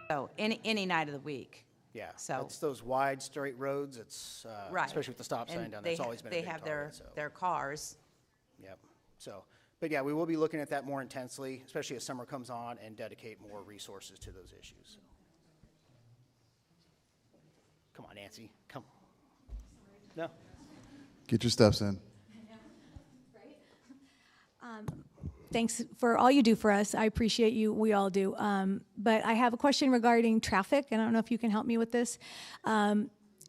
So any night of the week. Yeah, So it's those wide, straight roads. It's right, especially with the stop sign and down there. It's always been a big they have target, so. their cars. Yep. So, but yeah, we will be looking at that more intensely, especially as summer comes on, and dedicate more resources to those issues. So. Come on, Nancy. Come. No. Get your steps in. Thanks for all you do for us. I appreciate you. We all do. But I have a question regarding traffic, and I don't know if you can help me with this.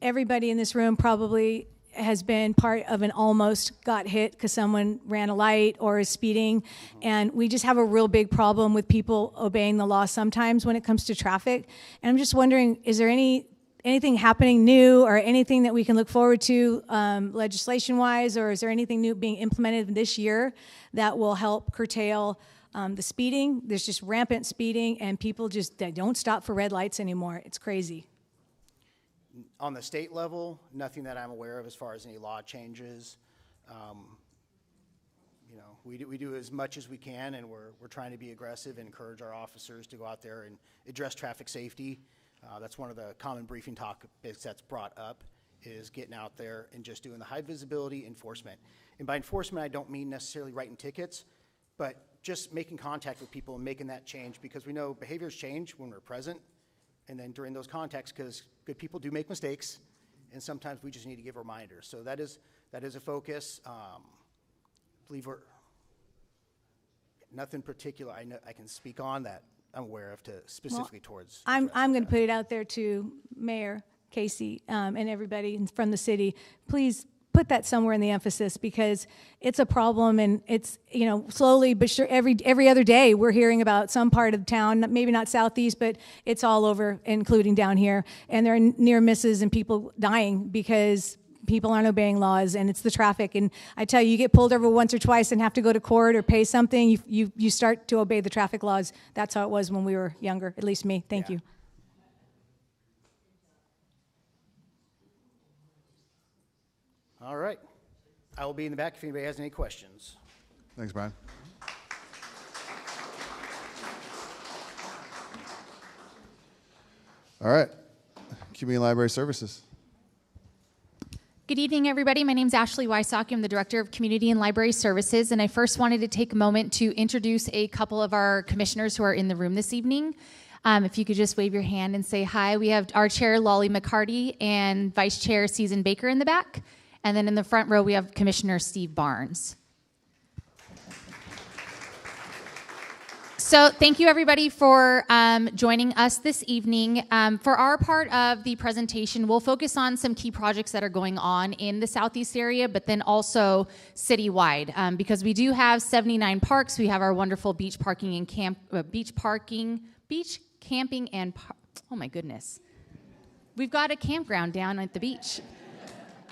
Everybody in this room probably has been part of an almost got hit because someone ran a light or is speeding. And we just have a real big problem with people obeying the law sometimes when it comes to traffic. And I'm just wondering, is there anything happening new or anything that we can look forward to legislation-wise, or is there anything new being implemented this year that will help curtail the speeding? There's just rampant speeding, and people they don't stop for red lights anymore. It's crazy. On the state level, nothing that I'm aware of as far as any law changes. You know, we do as much as we can, and we're trying to be aggressive and encourage our officers to go out there and address traffic safety. That's one of the common briefing topics that's brought up, is getting out there and just doing the high visibility enforcement. And by enforcement, I don't mean necessarily writing tickets, but just making contact with people and making that change, because we know behaviors change when we're present and then during those contexts, because good people do make mistakes, and sometimes we just need to give reminders. So that is a focus. Believe we're nothing particular I can speak on that I'm aware of specifically towards. I'm going to put it out there to Mayor Casey and everybody from the city. Please put that somewhere in the emphasis, because it's a problem, and it's, you know, slowly but sure every other day we're hearing about some part of town, maybe not Southeast, but it's all over, including down here, and there are near misses and people dying because people aren't obeying laws, and it's the traffic. And I tell you get pulled over once or twice and have to go to court or pay something, you start to obey the traffic laws. That's how it was when we were younger, at least me. Thank you. All right. I will be in the back if anybody has any questions. Thanks, Brian. All right. Community Library Services. Good evening, everybody. My name is Ashley Wysocki. I'm the Director of Community and Library Services, and I first wanted to take a moment to introduce a couple of our commissioners who are in the room this evening. If you could just wave your hand and say hi. We have our Chair, Lolly McCarty, and Vice Chair, Susan Baker, in the back. And then in the front row, we have Commissioner Steve Barnes. So thank you, everybody, for joining us this evening. For our part of the presentation, we'll focus on some key projects that are going on in the Southeast area, but then also citywide, because we do have 79 parks. We have our wonderful beach camping, and oh my goodness, we've got a campground down at the beach.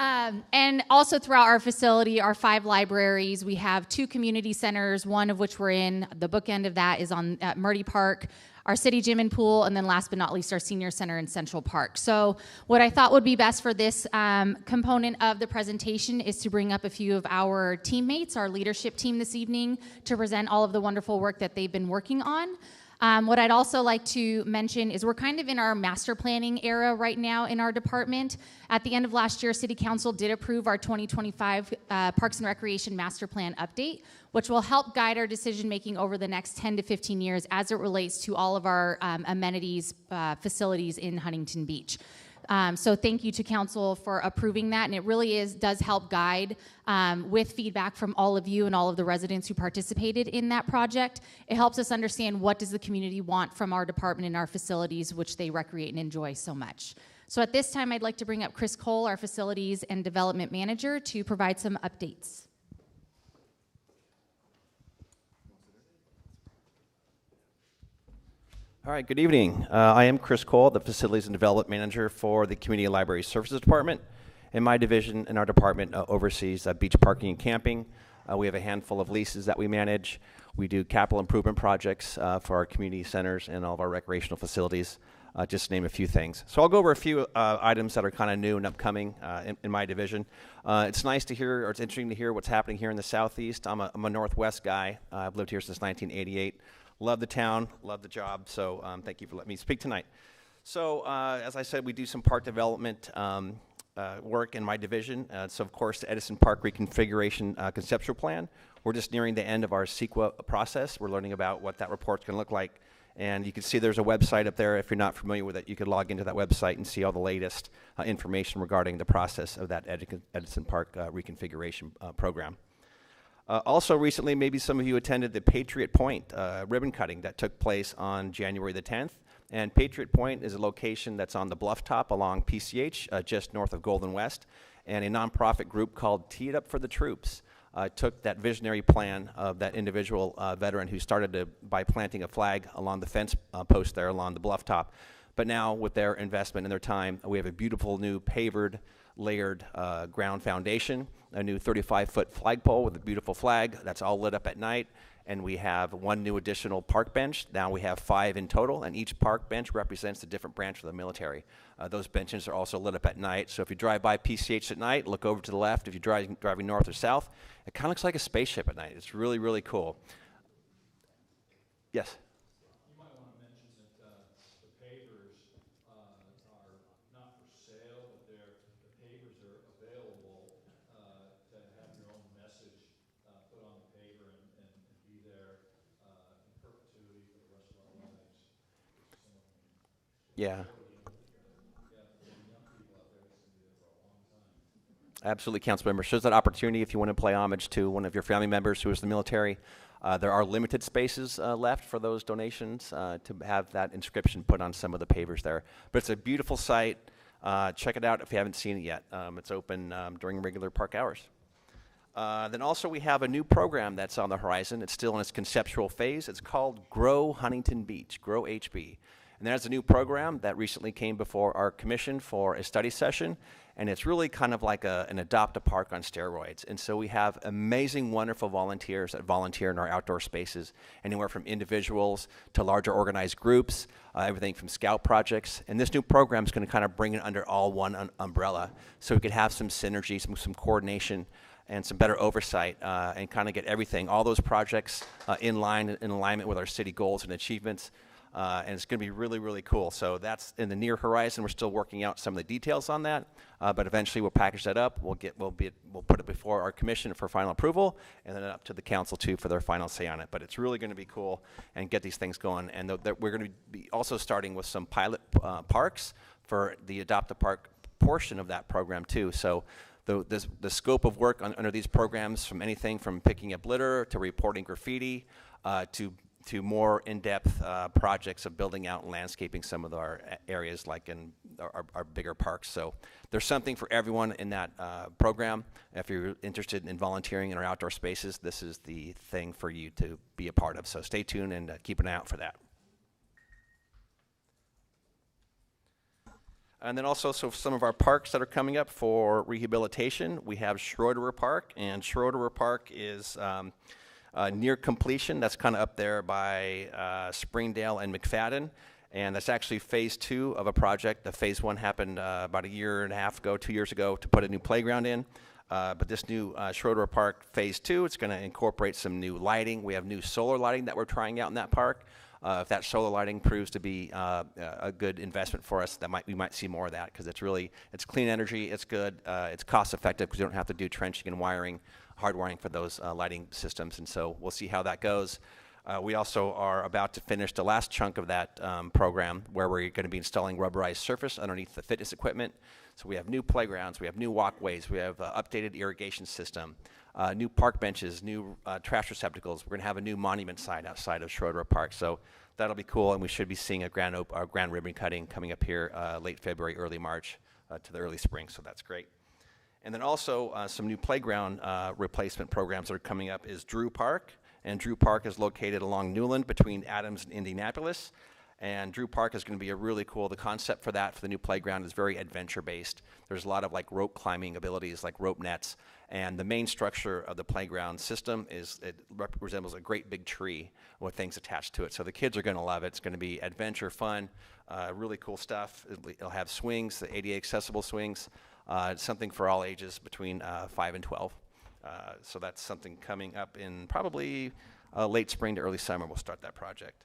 And also throughout our facility, our 5 libraries, we have 2 community centers, one of which we're in. The bookend of that is at Murdy Park, our city gym and pool, and then last but not least, our senior center in Central Park. So what I thought would be best for this component of the presentation is to bring up a few of our teammates, our leadership team this evening, to present all of the wonderful work that they've been working on. What I'd also like to mention is we're kind of in our master planning era right now in our department. At the end of last year, City Council did approve our 2025 Parks and Recreation Master Plan update, which will help guide our decision making over the next 10 to 15 years as it relates to all of our amenities facilities in Huntington Beach. So thank you to Council for approving that, and it really does help guide with feedback from all of you and all of the residents who participated in that project. It helps us understand what does the community want from our department and our facilities, which they recreate and enjoy so much. So at this time, I'd like to bring up Chris Cole, our Facilities and Development Manager, to provide some updates. All right, good evening. I am Chris Cole, the Facilities and Development Manager for the Community and Library Services Department. And my division in our department oversees beach parking and camping. We have a handful of leases that we manage. We do capital improvement projects for our community centers and all of our recreational facilities, just to name a few things. So I'll go over a few items that are kind of new and upcoming in my division. It's nice to hear, or it's interesting to hear what's happening here in the Southeast. I'm a Northwest guy. I've lived here since 1988. Love the town, love the job, so thank you for letting me speak tonight. So as I said, we do some park development work in my division. So of course, the Edison Park Reconfiguration Conceptual Plan. We're just nearing the end of our CEQA process. We're learning about what that report's going to look like. And you can see there's a website up there. If you're not familiar with it, you could log into that website and see all the latest information regarding the process of that Edison Park reconfiguration program. Also recently, maybe some of you attended the Patriot Point ribbon cutting that took place on January the 10th. And Patriot Point is a location that's on the bluff top along PCH, just north of Golden West. And a nonprofit group called Tee It Up for the Troops took that visionary plan of that individual veteran who started by planting a flag along the fence post there along the bluff top. But now with their investment and their time, we have a beautiful new pavered, layered ground foundation, a new 35-foot flagpole with a beautiful flag that's all lit up at night. And we have one new additional park bench. Now we have 5 in total, and each park bench represents a different branch of the military. Those benches are also lit up at night. So if you drive by PCH at night, look over to the left. If you're driving north or south, it kind of looks like a spaceship at night. It's really, really cool. Yes? You might want to mention that the pavers are not for sale, but the pavers are available to have your own message put on the paver and be there in perpetuity for the rest of our lives. Yeah. Absolutely, council member. Shows that opportunity if you want to play homage to one of your family members who is in the military. There are limited spaces left for those donations to have that inscription put on some of the pavers there. But it's a beautiful site. Check it out if you haven't seen it yet. It's open during regular park hours. Then also we have a new program that's on the horizon. It's still in its conceptual phase. It's called Grow Huntington Beach, Grow HB. And there's a new program that recently came before our commission for a study session. And it's really kind of like an adopt a park on steroids. And so we have amazing, wonderful volunteers that volunteer in our outdoor spaces, anywhere from individuals to larger organized groups, everything from scout projects. And this new program is going to kind of bring it under all one umbrella, so we could have some synergy, some coordination, and some better oversight, and kind of get everything, all those projects in alignment with our city goals and achievements. And it's going to be really, really cool. So that's in the near horizon. We're still working out some of the details on that, but eventually we'll package that up. We'll put it before our commission for final approval, and then up to the council too for their final say on it. But it's really going to be cool and get these things going. And we're going to be also starting with some pilot parks for the Adopt a Park portion of that program too. So the scope of work under these programs, from anything from picking up litter to reporting graffiti to more in-depth projects of building out and landscaping some of our areas, like in our bigger parks. So there's something for everyone in that program. If you're interested in volunteering in our outdoor spaces, this is the thing for you to be a part of. So stay tuned and keep an eye out for that. And then also, so some of our parks that are coming up for rehabilitation, we have Schroederer Park, and Schroederer Park is near completion. That's kind of up there by Springdale and McFadden, and that's actually phase 2 of a project. The phase 1 happened about a year and a half ago, 2 years ago, to put a new playground in. But this new Schroederer Park phase 2, it's going to incorporate some new lighting. We have new solar lighting that we're trying out in that park. If that solar lighting proves to be a good investment for us, we might see more of that, because it's clean energy, it's good, it's cost effective because you don't have to do trenching and wiring, hard wiring for those lighting systems, and so we'll see how that goes. We also are about to finish the last chunk of that program, where we're going to be installing rubberized surface underneath the fitness equipment. So we have new playgrounds, we have new walkways, we have updated irrigation system, new park benches, new trash receptacles. We're going to have a new monument sign outside of Schroederer Park. So that'll be cool, and we should be seeing a grand ribbon cutting coming up here late February, early March to the early spring, so that's great. And then also some new playground replacement programs that are coming up is Drew Park. And Drew Park is located along Newland between Adams and Indianapolis. And Drew Park is going to be really cool. The concept for the new playground is very adventure-based. There's a lot of like rope climbing abilities, like rope nets. And the main structure of the playground system resembles a great big tree with things attached to it. So the kids are going to love it. It's going to be adventure, fun, really cool stuff. It'll have swings, the ADA accessible swings. It's something for all ages between 5 and 12. So that's something coming up in probably late spring to early summer, we'll start that project.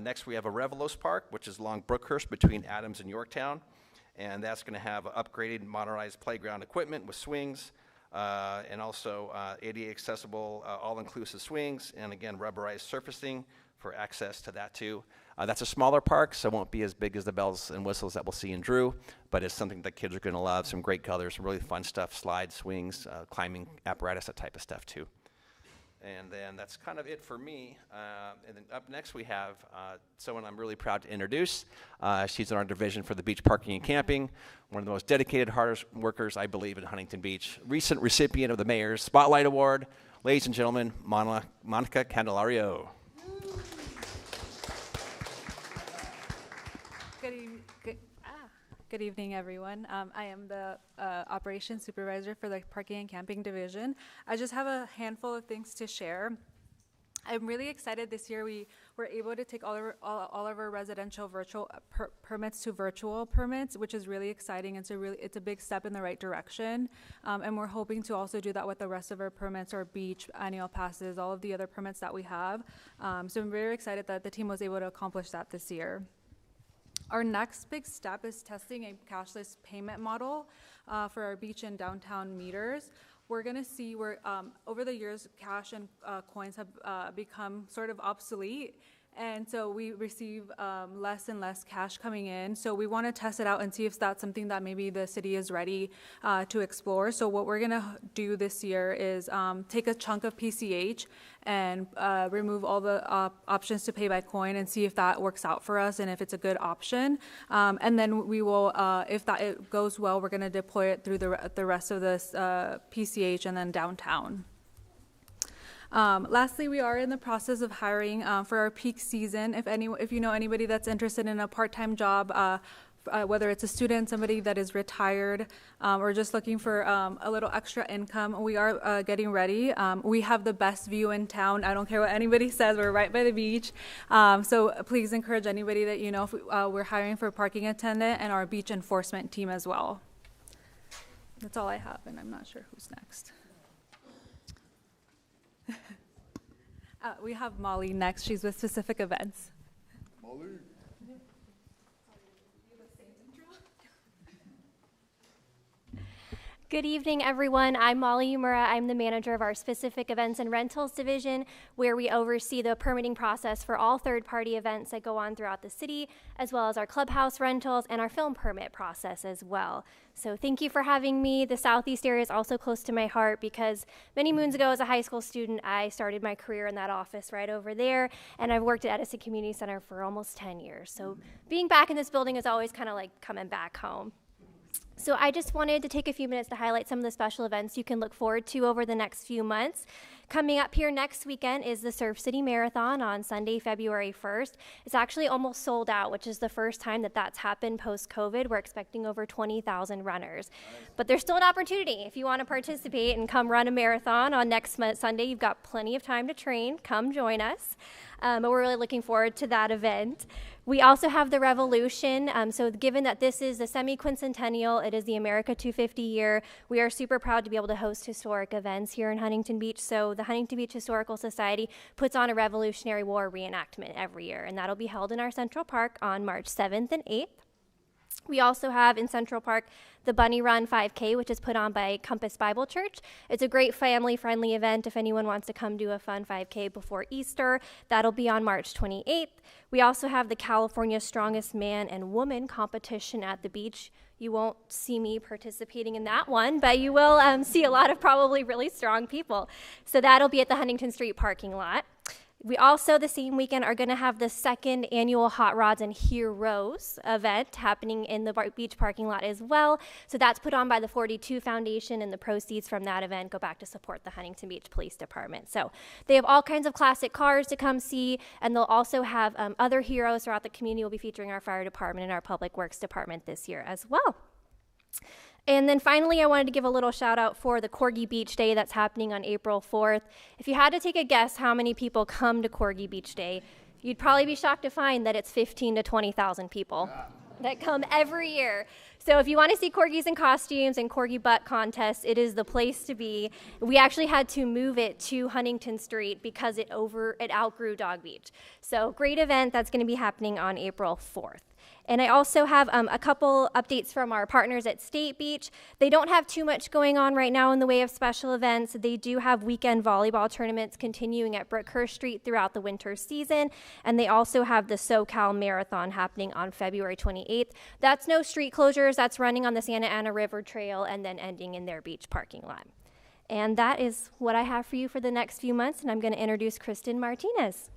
Next, we have a Revelos Park, which is along Brookhurst between Adams and Yorktown. And that's going to have upgraded, modernized playground equipment with swings, and also ADA accessible, all-inclusive swings, and again, rubberized surfacing for access to that too. That's a smaller park, so it won't be as big as the bells and whistles that we'll see in Drew, but it's something that kids are going to love. Some great colors, some really fun stuff, slides, swings, climbing apparatus, that type of stuff too. And then that's kind of it for me. And then up next we have someone I'm really proud to introduce. She's in our division for the beach parking and camping, one of the most dedicated, hardest workers, I believe, in Huntington Beach. Recent recipient of the Mayor's Spotlight Award. Ladies and gentlemen, Monica Candelario. Good evening, everyone. I am the operations supervisor for the parking and camping division. I just have a handful of things to share. I'm really excited this year we were able to take all of our residential virtual permits to virtual permits, which is really exciting. It's a big step in the right direction. And we're hoping to also do that with the rest of our permits, our beach, annual passes, all of the other permits that we have. So I'm very excited that the team was able to accomplish that this year. Our next big step is testing a cashless payment model for our beach and downtown meters. We're going to see where, over the years, cash and coins have become sort of obsolete. And so we receive less and less cash coming in. So we want to test it out and see if that's something that maybe the city is ready to explore. So what we're going to do this year is take a chunk of PCH and remove all the options to pay by coin and see if that works out for us and if it's a good option. And then we will, if it goes well, we're going to deploy it through the rest of this PCH and then downtown. Lastly, we are in the process of hiring for our peak season. If you know anybody that's interested in a part-time job, whether it's a student, somebody that is retired, or just looking for a little extra income, we are getting ready. We have the best view in town. I don't care what anybody says. We're right by the beach. So please encourage anybody that you know. If we're hiring for a parking attendant and our beach enforcement team as well. That's all I have, and I'm not sure who's next. We have Molly next. She's with Specific Events. Molly. Good evening, everyone. I'm Molly Umura. I'm the manager of our Specific Events and Rentals division, where we oversee the permitting process for all third-party events that go on throughout the city, as well as our clubhouse rentals and our film permit process as well. So thank you for having me. The Southeast area is also close to my heart because many moons ago as a high school student, I started my career in that office right over there, and I've worked at Edison Community Center for almost 10 years. So being back in this building is always kind of like coming back home. So I just wanted to take a few minutes to highlight some of the special events you can look forward to over the next few months. Coming up here next weekend is the Surf City Marathon on Sunday, February 1st. It's actually almost sold out, which is the first time that that's happened post-COVID. We're expecting over 20,000 runners. But there's still an opportunity. If you want to participate and come run a marathon on next Sunday, you've got plenty of time to train. Come join us. But we're really looking forward to that event. We also have the Revolution. So given that this is the semi-quincentennial, it is the America 250 year, we are super proud to be able to host historic events here in Huntington Beach. So the Huntington Beach Historical Society puts on a Revolutionary War reenactment every year, and that'll be held in our Central Park on March 7th and 8th. We also have in Central Park the Bunny Run 5K, which is put on by Compass Bible Church. It's a great family-friendly event if anyone wants to come do a fun 5K before Easter. That'll be on March 28th. We also have the California Strongest Man and Woman competition at the beach. You won't see me participating in that one, but you will see a lot of probably really strong people. So that'll be at the Huntington Street parking lot. We also, the same weekend, are going to have the second annual Hot Rods and Heroes event happening in the beach parking lot as well. So that's put on by the 42 Foundation, and the proceeds from that event go back to support the Huntington Beach Police Department. So they have all kinds of classic cars to come see, and they'll also have other heroes throughout the community. We'll be featuring our fire department and our public works department this year as well. And then finally, I wanted to give a little shout out for the Corgi Beach Day that's happening on April 4th. If you had to take a guess how many people come to Corgi Beach Day, you'd probably be shocked to find that it's 15,000 to 20,000 people. that come every year. So if you want to see corgis in costumes and corgi butt contests, it is the place to be. We actually had to move it to Huntington Street because it outgrew Dog Beach. So great event that's going to be happening on April 4th. And I also have a couple updates from our partners at State Beach. They don't have too much going on right now in the way of special events. They do have weekend volleyball tournaments continuing at Brookhurst Street throughout the winter season. And they also have the SoCal Marathon happening on February 28th. That's no street closures. That's running on the Santa Ana River Trail and then ending in their beach parking lot. And that is what I have for you for the next few months. And I'm going to introduce Kristen Martinez.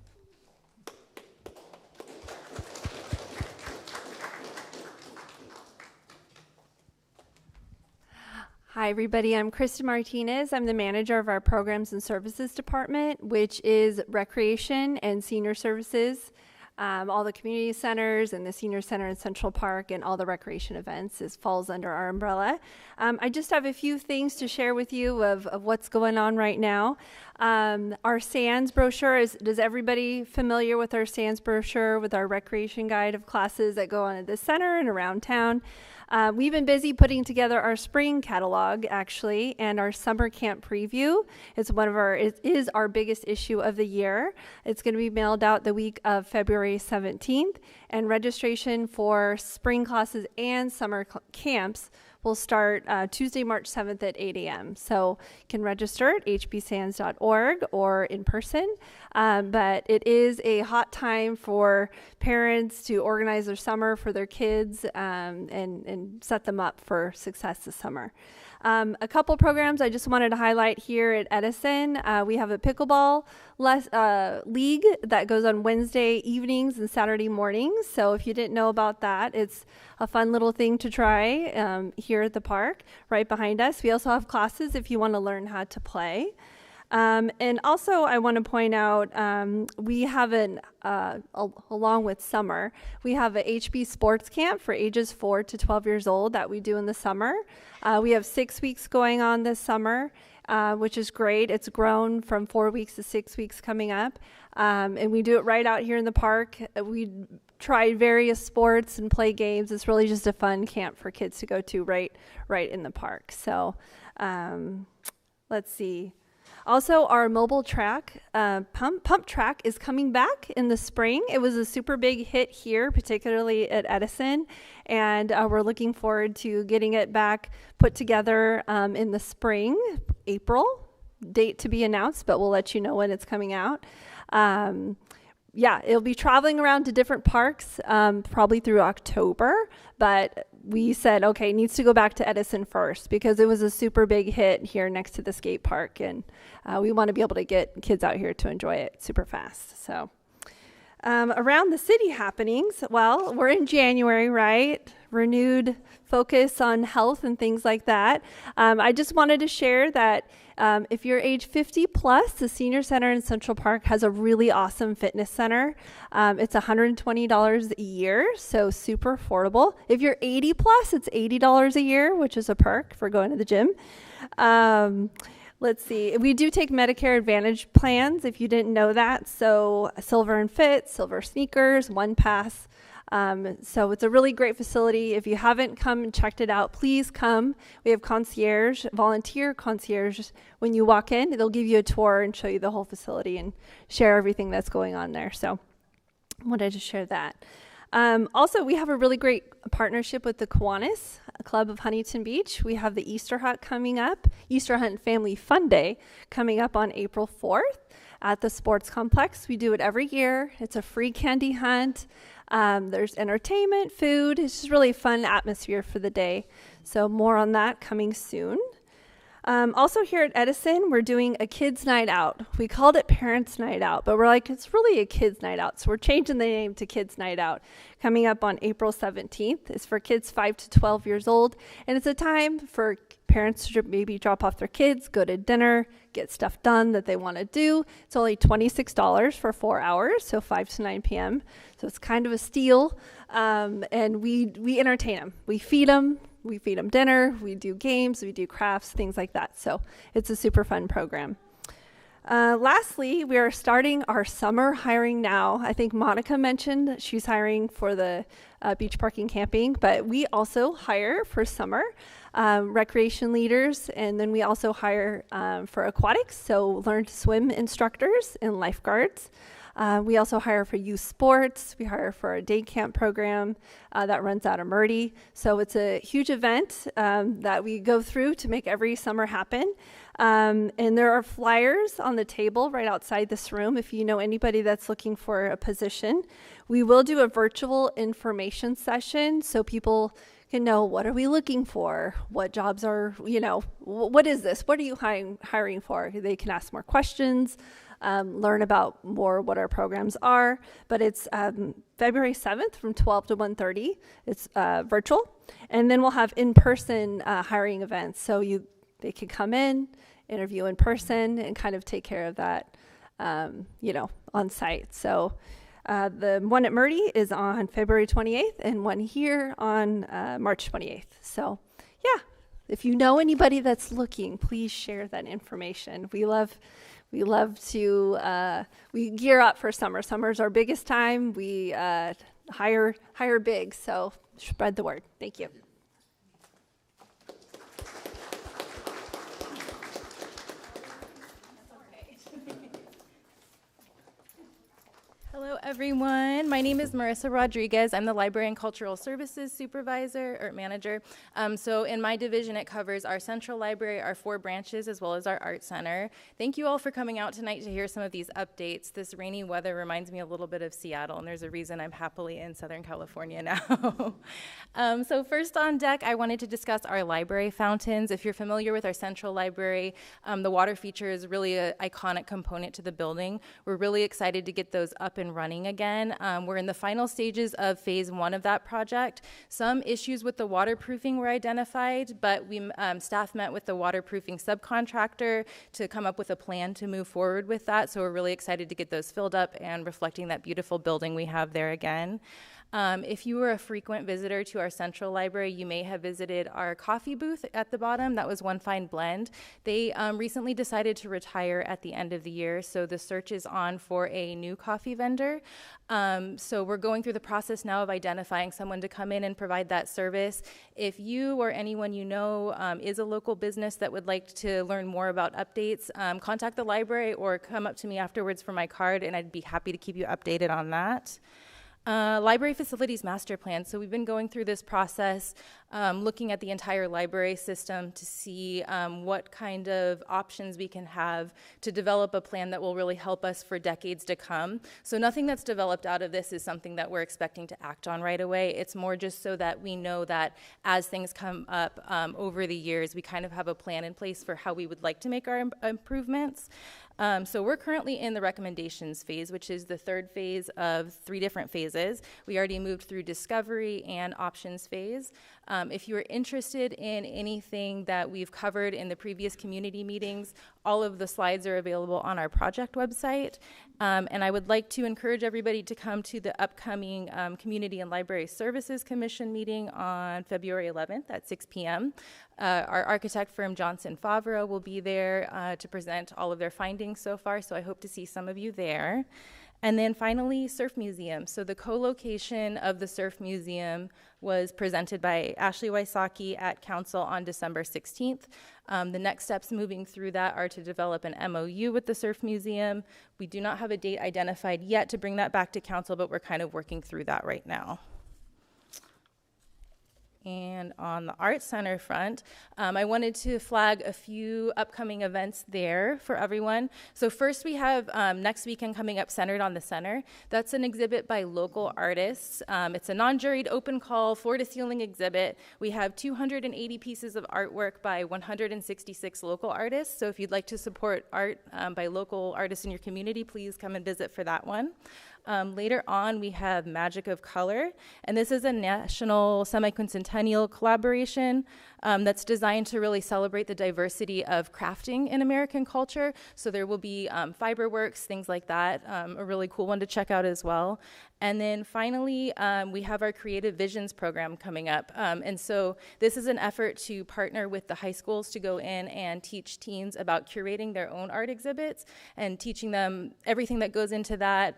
Hi, everybody. I'm Kristen Martinez. I'm the manager of our Programs and Services Department, which is recreation and senior services. All the community centers and the senior center in Central Park and all the recreation events falls under our umbrella. I just have a few things to share with you of what's going on right now. Our SANS brochure is everybody familiar with our SANS brochure with our recreation guide of classes that go on at the center and around town? We've been busy putting together our spring catalog, actually, and our summer camp preview. It is our biggest issue of the year. It's going to be mailed out the week of February 17th, and registration for spring classes and summer camps will start Tuesday, March 7th at 8 a.m. So you can register at hbsans.org or in person. But it is a hot time for parents to organize their summer for their kids and set them up for success this summer. A couple programs I just wanted to highlight here at Edison. We have a pickleball league that goes on Wednesday evenings and Saturday mornings. So if you didn't know about that, it's a fun little thing to try here at the park right behind us. We also have classes if you want to learn how to play. And also I want to point out, we have along with summer, we have a HB sports camp for ages 4 to 12 years old that we do in the summer. We have 6 weeks going on this summer, which is great. It's grown from 4 weeks to 6 weeks coming up. And we do it right out here in the park. We try various sports and play games. It's really just a fun camp for kids to go to right in the park. So let's see. Also, our mobile track, pump track, is coming back in the spring. It was a super big hit here, particularly at Edison, and we're looking forward to getting it back put together in the spring, April. Date to be announced, but we'll let you know when it's coming out. Yeah, it'll be traveling around to different parks probably through October, but we said, okay, it needs to go back to Edison first because it was a super big hit here next to the skate park, and we want to be able to get kids out here to enjoy it super fast. So around the city happenings, well, we're in January, right? Renewed focus on health and things like that. I just wanted to share that if you're age 50 plus, the Senior Center in Central Park has a really awesome fitness center. It's $120 a year, so super affordable. If you're 80 plus, it's $80 a year, which is a perk for going to the gym. Let's see. We do take Medicare Advantage plans, if you didn't know that. So Silver and Fit, Silver Sneakers, One Pass. So it's a really great facility. If you haven't come and checked it out, please come. We have concierge, volunteer concierge. When you walk in, they'll give you a tour and show you the whole facility and share everything that's going on there. So I wanted to share that. Also, we have a really great partnership with the Kiwanis Club of Huntington Beach. We have the Easter Hunt coming up, Easter Hunt Family Fun Day coming up on April 4th at the sports complex. We do it every year. It's a free candy hunt. There's entertainment, food. It's just really a fun atmosphere for the day. So more on that coming soon. Also here at Edison, we're doing a kids' night out. We called it Parents' Night Out, but we're like, it's really a kids' night out. So we're changing the name to Kids' Night Out. Coming up on April 17th. It's for kids 5 to 12 years old. And it's a time for parents to maybe drop off their kids, go to dinner, get stuff done that they want to do. It's only $26 for 4 hours, so 5 to 9 p.m. So it's kind of a steal. And we entertain them. We feed them. We feed them dinner, we do games, we do crafts, things like that. So it's a super fun program. Lastly, we are starting our summer hiring now. I think Monica mentioned she's hiring for the beach parking camping, but we also hire for summer recreation leaders, and then we also hire for aquatics, so learn to swim instructors and lifeguards. We also hire for youth sports. We hire for a day camp program that runs out of Murdy. So it's a huge event that we go through to make every summer happen. And there are flyers on the table right outside this room if you know anybody that's looking for a position. We will do a virtual information session so people can know, what are we looking for? What jobs are, what is this? What are you hiring for? They can ask more questions. Learn about more what our programs are, but it's February 7th from 12 to 1:30. It's virtual, and then we'll have in-person hiring events. So they can come in, interview in person, and kind of take care of that, on site. So the one at Murdy is on February 28th, and one here on March 28th. So, yeah, if you know anybody that's looking, please share that information. We love to, we gear up for summer. Summer's our biggest time. We hire big, so spread the word. Thank you. Hello, everyone. My name is Marissa Rodriguez. I'm the Library and Cultural Services Supervisor or Manager. So in my division, it covers our central library, our 4 branches, as well as our art center. Thank you all for coming out tonight to hear some of these updates. This rainy weather reminds me a little bit of Seattle, and there's a reason I'm happily in Southern California now. So first on deck, I wanted to discuss our library fountains. If you're familiar with our central library, the water feature is really an iconic component to the building. We're really excited to get those up and running again. We're in the final stages of phase 1 of that project. Some issues with the waterproofing were identified, but staff met with the waterproofing subcontractor to come up with a plan to move forward with that. So we're really excited to get those filled up and reflecting that beautiful building we have there again. If you were a frequent visitor to our central library, you may have visited our coffee booth at the bottom. That was One Fine Blend. They recently decided to retire at the end of the year, so the search is on for a new coffee vendor. So we're going through the process now of identifying someone to come in and provide that service. If you or anyone you know is a local business that would like to learn more about updates, contact the library or come up to me afterwards for my card, and I'd be happy to keep you updated on that. Library Facilities Master Plan. So we've been going through this process, looking at the entire library system to see what kind of options we can have to develop a plan that will really help us for decades to come. So nothing that's developed out of this is something that we're expecting to act on right away. It's more just so that we know that as things come up over the years, we kind of have a plan in place for how we would like to make our improvements. So we're currently in the recommendations phase, which is the 3rd phase of 3 different phases. We already moved through discovery and options phase. If you are interested in anything that we've covered in the previous community meetings, all of the slides are available on our project website. And I would like to encourage everybody to come to the upcoming Community and Library Services Commission meeting on February 11th at 6 p.m. Our architect firm Johnson Favreau will be there to present all of their findings so far, so I hope to see some of you there. And then finally, Surf Museum. So the co-location of the Surf Museum was presented by Ashley Wysocki at Council on December 16th. The next steps moving through that are to develop an MOU with the Surf Museum. We do not have a date identified yet to bring that back to Council, but we're kind of working through that right now. And on the Art Center front, I wanted to flag a few upcoming events there for everyone. So first we have next weekend coming up, Centered on the Center. That's an exhibit by local artists. It's a non-juried open call, floor-to-ceiling exhibit. We have 280 pieces of artwork by 166 local artists. So if you'd like to support art by local artists in your community, please come and visit for that one. Later on, we have Magic of Color, and this is a national semi-quincentennial collaboration. that's designed to really celebrate the diversity of crafting in American culture. So there will be fiberworks, things like that, a really cool one to check out as well. And then finally, we have our Creative Visions program coming up. And so this is an effort to partner with the high schools to go in and teach teens about curating their own art exhibits and teaching them everything that goes into that.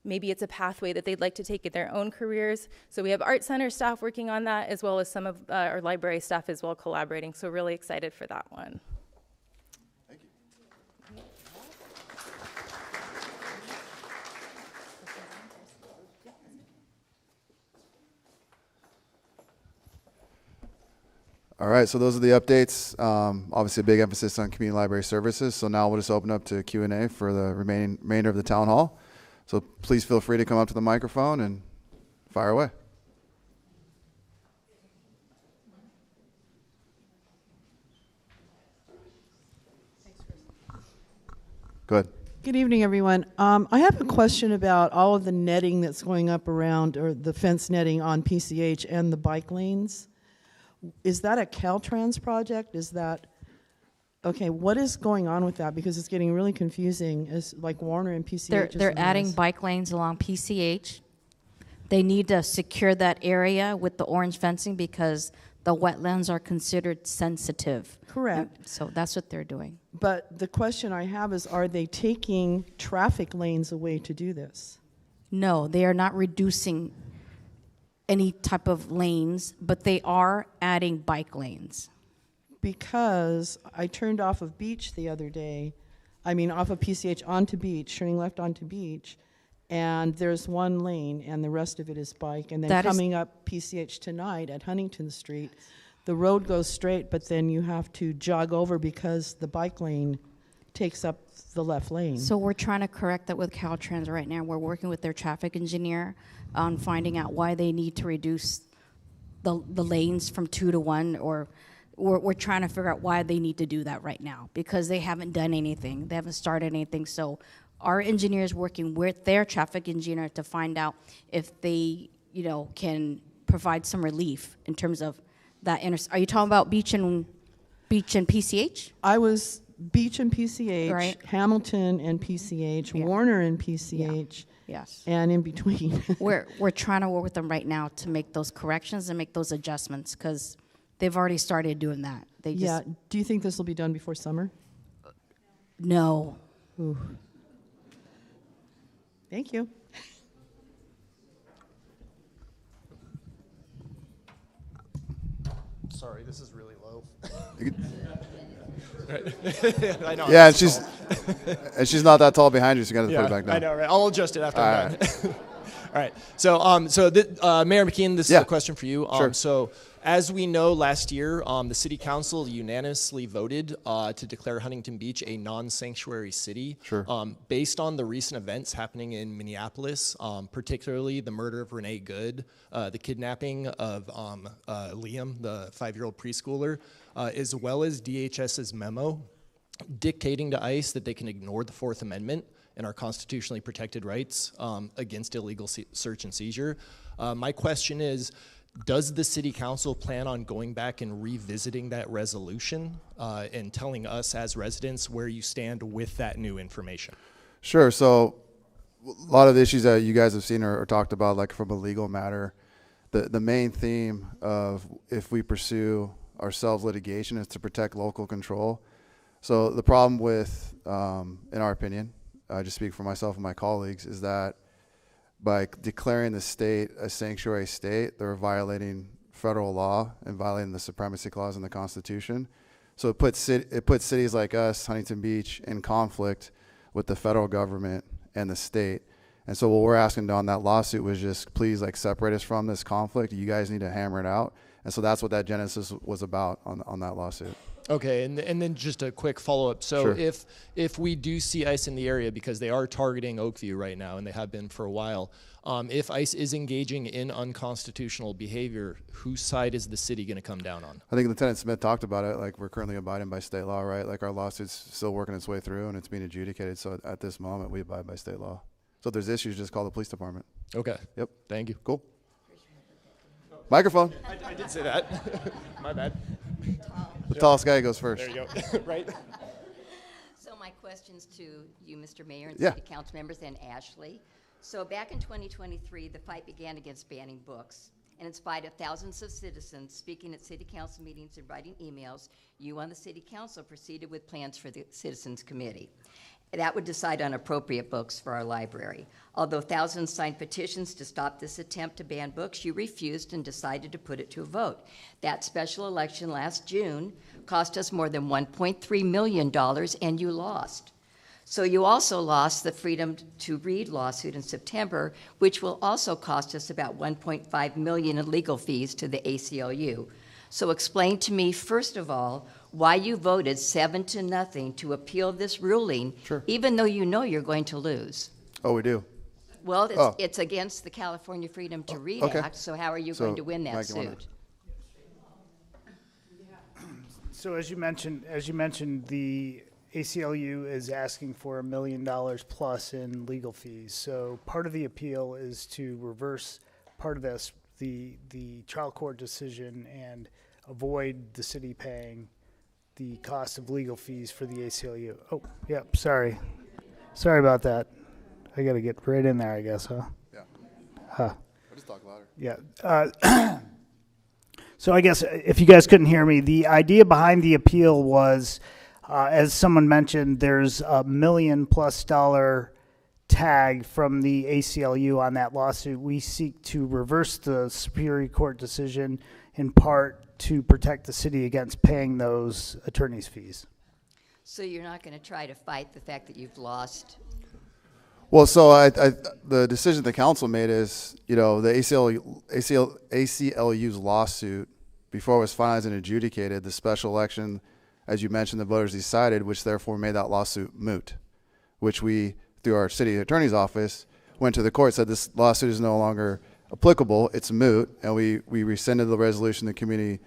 Maybe it's a pathway that they'd like to take in their own careers. So we have Art Center staff working on that, as well as some of our library staff as well collaborating. So really excited for that one. Thank you. All right, so those are the updates. Obviously, a big emphasis on community library services. So now we'll just open up to Q&A for the remainder of the town hall. So please feel free to come up to the microphone and fire away. Go ahead. Good evening, everyone. I have a question about all of the netting that's going up around, or the fence netting on PCH and the bike lanes. Is that a Caltrans project? Is that, okay, what is going on with that? Because it's getting really confusing, as like Warner and PCH. They're adding bike lanes along PCH. They need to secure that area with the orange fencing because the wetlands are considered sensitive. Correct. And so that's what they're doing. But the question I have is, are they taking traffic lanes away to do this? No, they are not reducing any type of lanes, but they are adding bike lanes. Because I turned off of Beach the other day, off of PCH onto Beach, turning left onto Beach, and there's one lane and the rest of it is bike. And then That is- coming up PCH tonight at Huntington Street, the road goes straight, but then you have to jog over because the bike lane takes up the left lane. So we're trying to correct that with Caltrans right now. We're working with their traffic engineer on finding out why they need to reduce the lanes from 2 to 1, or we're trying to figure out why they need to do that right now because they haven't done anything. They haven't started anything. So our engineer is working with their traffic engineer to find out if they, can provide some relief in terms of that. Are you talking about Beach and PCH? I was Beach and PCH, Right. Hamilton and PCH, Yeah. Warner and PCH, Yes. and in between. We're trying to work with them right now to make those corrections and make those adjustments because they've already started doing that. They just Yeah. Do you think this will be done before summer? no. Ooh. Thank you. Sorry, this is really low. I know. Yeah, and she's not that tall behind you, so you got to put it back down. I know, right? I'll adjust it after All I'm done. All right. So, Mayor McKeon, this is a question for you. Sure. So, as we know, last year, the City Council unanimously voted to declare Huntington Beach a non-sanctuary city. Sure. Based on the recent events happening in Minneapolis, particularly the murder of Renee Good, the kidnapping of Liam, the 5-year-old preschooler, as well as DHS's memo dictating to ICE that they can ignore the Fourth Amendment and our constitutionally protected rights against illegal search and seizure. My question is, does the City Council plan on going back and revisiting that resolution and telling us as residents where you stand with that new information? Sure. So a lot of the issues that you guys have seen or talked about, like from a legal matter, the main theme of if we pursue ourselves litigation is to protect local control. So the problem with, in our opinion, I just speak for myself and my colleagues, is that by declaring the state a sanctuary state, they're violating federal law and violating the supremacy clause in the Constitution. So it puts cities like us, Huntington Beach, in conflict with the federal government and the state. And so what we're asking on that lawsuit was just please separate us from this conflict. You guys need to hammer it out. And so that's what that genesis was about on that lawsuit. Okay, and then just a quick follow-up. So Sure. if we do see ICE in the area, because they are targeting Oakview right now, and they have been for a while, if ICE is engaging in unconstitutional behavior, whose side is the city going to come down on? I think Lieutenant Smith talked about it. We're currently abiding by state law, right? Our lawsuit's still working its way through, and it's being adjudicated. So at this moment, we abide by state law. So if there's issues, just call the police department. Okay. Yep. Thank you. Cool. Microphone. I did say that. My bad. The tallest guy goes first. There you go. Right. So my questions to you, Mr. Mayor, and Yeah. City Council members, and Ashley. So back in 2023, the fight began against banning books. And in spite of thousands of citizens speaking at City Council meetings and writing emails, you on the City Council proceeded with plans for the Citizens Committee. That would decide on appropriate books for our library. Although thousands signed petitions to stop this attempt to ban books, you refused and decided to put it to a vote. That special election last June cost us more than $1.3 million, and you lost. So you also lost the Freedom to Read lawsuit in September, which will also cost us about $1.5 million in legal fees to the ACLU. So explain to me, first of all, why you voted 7-0 to appeal this ruling, Sure. even though you know you're going to lose. Oh, we do. Well, it's against the California Freedom to Read okay. Act, so how are you So, going to win that Mike, you wanna- suit? So as you mentioned, the ACLU is asking for $1 million plus in legal fees. So part of the appeal is to reverse part of this, the trial court decision, and avoid the city paying the cost of legal fees for the ACLU. Oh, yep, sorry about that. I got to get right in there, I guess, huh? Yeah. Huh. I'll just talk louder. Yeah. So I guess if you guys couldn't hear me, the idea behind the appeal was, as someone mentioned, there's $1 million+ tag from the ACLU on that lawsuit. We seek to reverse the Superior Court decision in part to protect the city against paying those attorney's fees. So you're not going to try to fight the fact that you've lost? Well, so the decision the council made is, the ACLU's lawsuit, before it was finalized and adjudicated, the special election, as you mentioned, the voters decided, which therefore made that lawsuit moot, which we, through our city attorney's office, went to the court, said this lawsuit is no longer applicable, it's moot, and we rescinded the resolution to the Community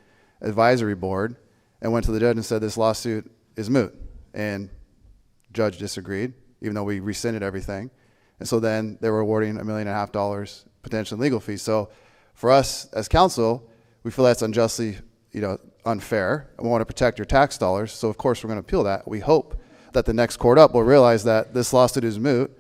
Advisory Board and went to the judge and said this lawsuit is moot. And judge disagreed, even though we rescinded everything. And so then they were awarding $1.5 million potential legal fees. So for us as council, we feel that's unjustly, unfair. And we want to protect your tax dollars. So of course we're going to appeal that. We hope that the next court up will realize that this lawsuit is moot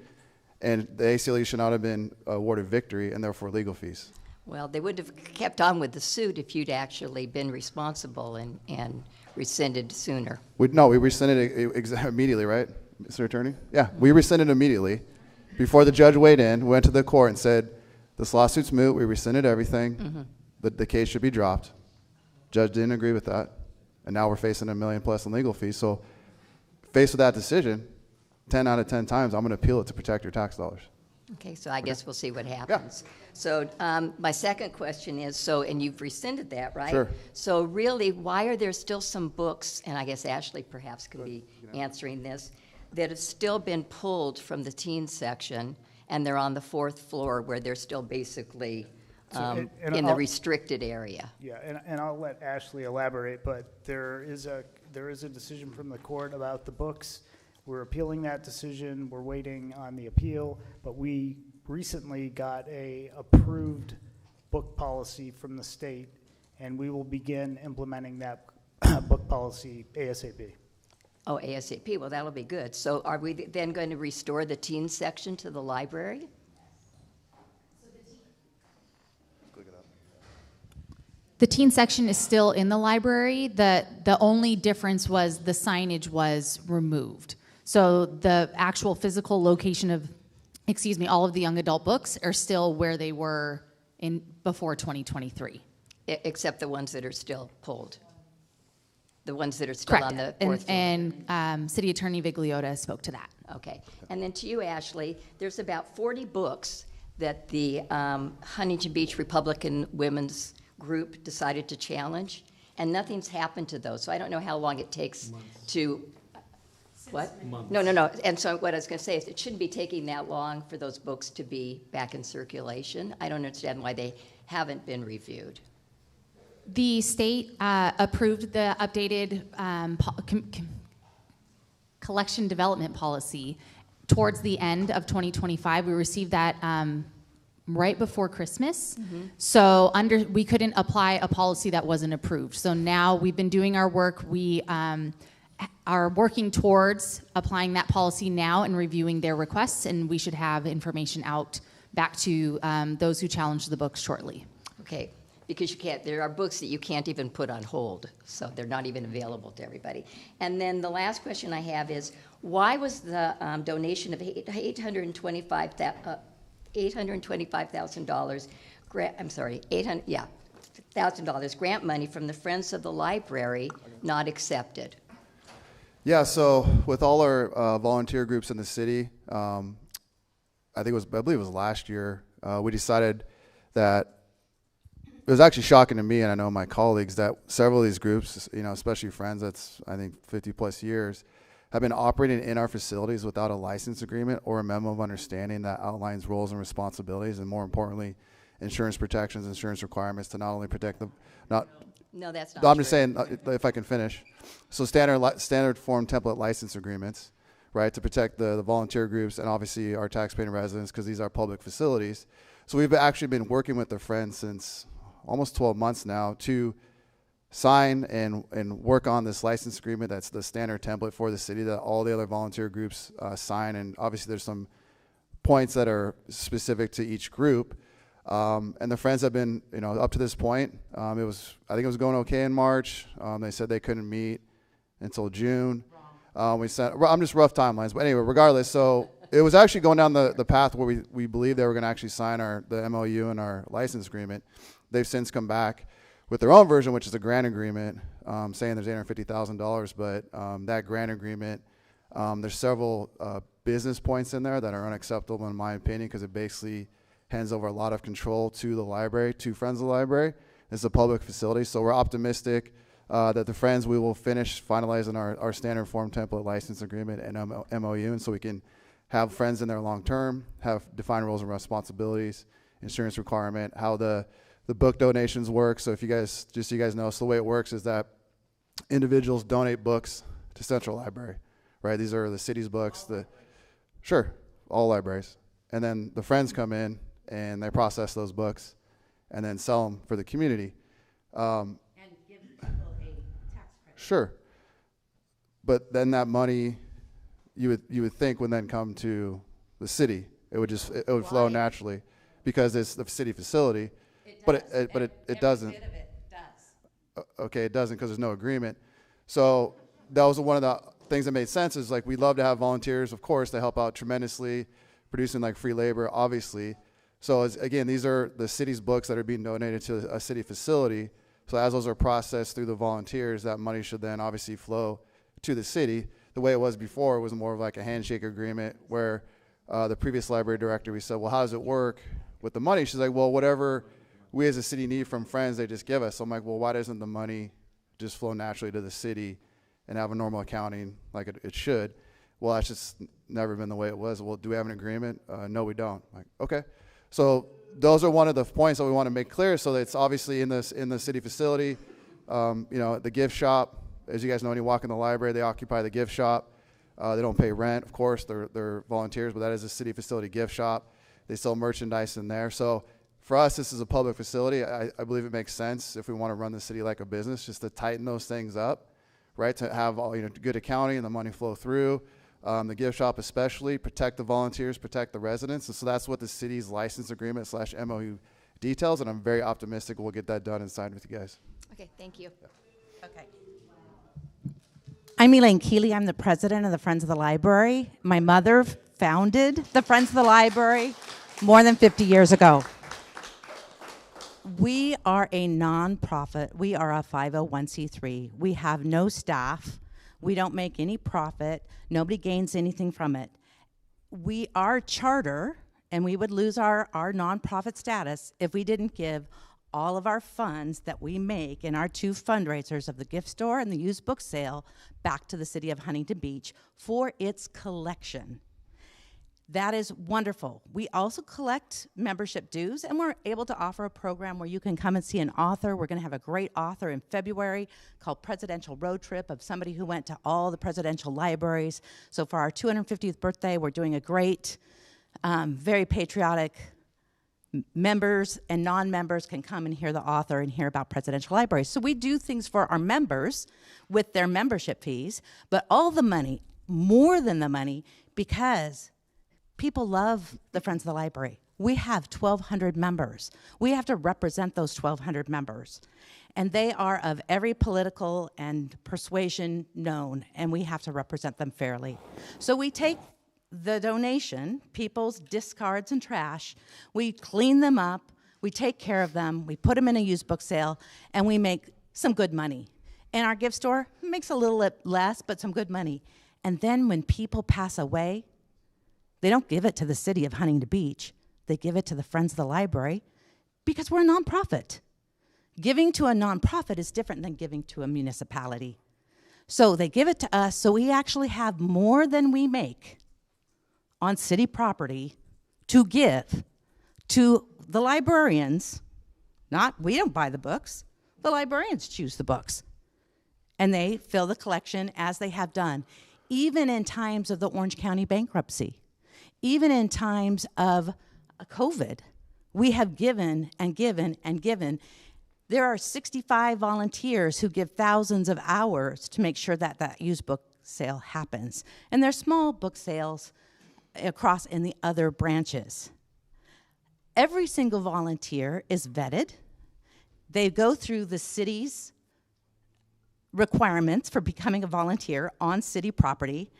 and the ACLU should not have been awarded victory and therefore legal fees. Well, they would have kept on with the suit if you'd actually been responsible and rescinded sooner. We rescinded it immediately, right, Mr. Attorney? Yeah, we rescinded immediately. Before the judge weighed in, we went to the court and said, this lawsuit's moot, we rescinded everything, the case should be dropped. Judge didn't agree with that, and now we're facing $1 million+ in legal fees. So faced with that decision, 10 out of 10 times, I'm going to appeal it to protect your tax dollars. Okay, so I guess we'll see what happens. Yeah. So my second question is, and you've rescinded that, right? Sure. So really, why are there still some books, and I guess Ashley perhaps can be answering this, that have still been pulled from the teen section, and they're on the 4th floor where they're still basically in the restricted area? Yeah, and I'll let Ashley elaborate, but there is a decision from the court about the books. We're appealing that decision. We're waiting on the appeal, but we recently got a approved book policy from the state, and we will begin implementing that book policy ASAP. Oh, ASAP. Well, that'll be good. So are we then going to restore the teen section to the library? The teen section is still in the library. The only difference was the signage was removed. So the actual physical location of, all of the young adult books are still where they were in before 2023. Except the ones that are still pulled. The ones that are still on the 4th floor. And City Attorney Vigliota spoke to that. Okay. And then to you, Ashley, there's about 40 books that the Huntington Beach Republican Women's Group decided to challenge, and nothing's happened to those. So I don't know how long it takes to... What? Months. No. And so what I was going to say is it shouldn't be taking that long for those books to be back in circulation. I don't understand why they haven't been reviewed. The state approved the updated collection development policy towards the end of 2025. We received that right before Christmas. So we couldn't apply a policy that wasn't approved. So now we've been doing our work. We are working towards applying that policy now and reviewing their requests, and we should have information out back to those who challenge the books shortly. Okay, because you can't, there are books that you can't even put on hold, so they're not even available to everybody. And then the last question I have is, why was the donation of $825,000 grant, I'm sorry, $1,000 grant money from the Friends of the Library not accepted? Yeah, so with all our volunteer groups in the city, I believe it was last year, we decided that it was actually shocking to me, and I know my colleagues, that several of these groups, especially Friends, that's I think 50 plus years, have been operating in our facilities without a license agreement or a memo of understanding that outlines roles and responsibilities, and more importantly, insurance protections, insurance requirements to not only protect them, No, that's not I'm true. just saying, if I can finish. So standard form template license agreements, right, to protect the volunteer groups and obviously our taxpaying residents, because these are public facilities. So we've actually been working with the Friends since almost 12 months now to sign and work on this license agreement. That's the standard template for the city that all the other volunteer groups sign. And obviously there's some points that are specific to each group. And the Friends have been, up to this point, I think it was going okay in March. They said they couldn't meet until June. I'm just rough timelines, but anyway, regardless, so it was actually going down the path where we believed they were going to actually sign the MOU and our license agreement. They've since come back with their own version, which is a grant agreement, saying there's $850,000, but that grant agreement, there's several business points in there that are unacceptable in my opinion, because it basically hands over a lot of control to the library, to Friends of the Library. It's a public facility, so we're optimistic that the Friends, we will finish finalizing our standard form template license agreement and MOU, and so we can have Friends in there long term, have defined roles and responsibilities, insurance requirement, how the book donations work. So if you guys, just so you guys know, so the way it works is that individuals donate books to Central Library, right? These are the city's books, sure, all libraries. And then the Friends come in and they process those books and then sell them for the community. And give people a tax credit. Sure. But then that money, you would think would then come to the city. It would flow naturally because it's the city facility. But it doesn't. Every bit of it does. Okay, it doesn't because there's no agreement. So that was one of the things that made sense, is like we'd love to have volunteers, of course, to help out tremendously, producing like free labor, obviously. So again, these are the city's books that are being donated to a city facility. So as those are processed through the volunteers, that money should then obviously flow to the city. The way it was before was more of like a handshake agreement where the previous library director, we said, well, how does it work with the money? She's like, well, whatever we as a city need from Friends, they just give us. So I'm like, well, why doesn't the money just flow naturally to the city and have a normal accounting like it should? Well, that's just never been the way it was. Well, do we have an agreement? No, we don't. I'm like, okay. So those are one of the points that we want to make clear. So that it's obviously in the city facility. The gift shop, as you guys know, when you walk in the library, they occupy the gift shop. They don't pay rent, of course. They're volunteers, but that is a city facility gift shop. They sell merchandise in there. So for us, this is a public facility. I believe it makes sense if we want to run the city like a business, just to tighten those things up, right? To have all good accounting and the money flow through. The gift shop especially, protect the volunteers, protect the residents. And so that's what the city's license agreement / MOU details, and I'm very optimistic we'll get that done and signed with you guys. Okay, thank you. Okay. I'm Elaine Keeley. I'm the president of the Friends of the Library. My mother founded the Friends of the Library more than 50 years ago. We are a nonprofit. We are a 501c3. We have no staff. We don't make any profit. Nobody gains anything from it. We are charter, and we would lose our nonprofit status if we didn't give all of our funds that we make in our 2 fundraisers of the gift store and the used book sale back to the city of Huntington Beach for its collection. That is wonderful. We also collect membership dues, and we're able to offer a program where you can come and see an author. We're going to have a great author in February called Presidential Road Trip, of somebody who went to all the presidential libraries. So for our 250th birthday, we're doing a great, very patriotic members and non-members can come and hear the author and hear about presidential libraries. So we do things for our members with their membership fees, but all the money, more than the money, because people love the Friends of the Library. We have 1,200 members. We have to represent those 1,200 members. And they are of every political and persuasion known, and we have to represent them fairly. So we take the donation, people's discards and trash, we clean them up, we take care of them, we put them in a used book sale, and we make some good money. And our gift store makes a little less, but some good money. And then when people pass away, they don't give it to the city of Huntington Beach. They give it to the Friends of the Library because we're a nonprofit. Giving to a nonprofit is different than giving to a municipality. So they give it to us, so we actually have more than we make on city property to give to the librarians. We don't buy the books. The librarians choose the books. And they fill the collection as they have done, even in times of the Orange County bankruptcy, even in times of COVID. We have given and given and given. There are 65 volunteers who give thousands of hours to make sure that that used book sale happens. And there's small book sales across in the other branches. Every single volunteer is vetted. They go through the city's requirements for becoming a volunteer on city property,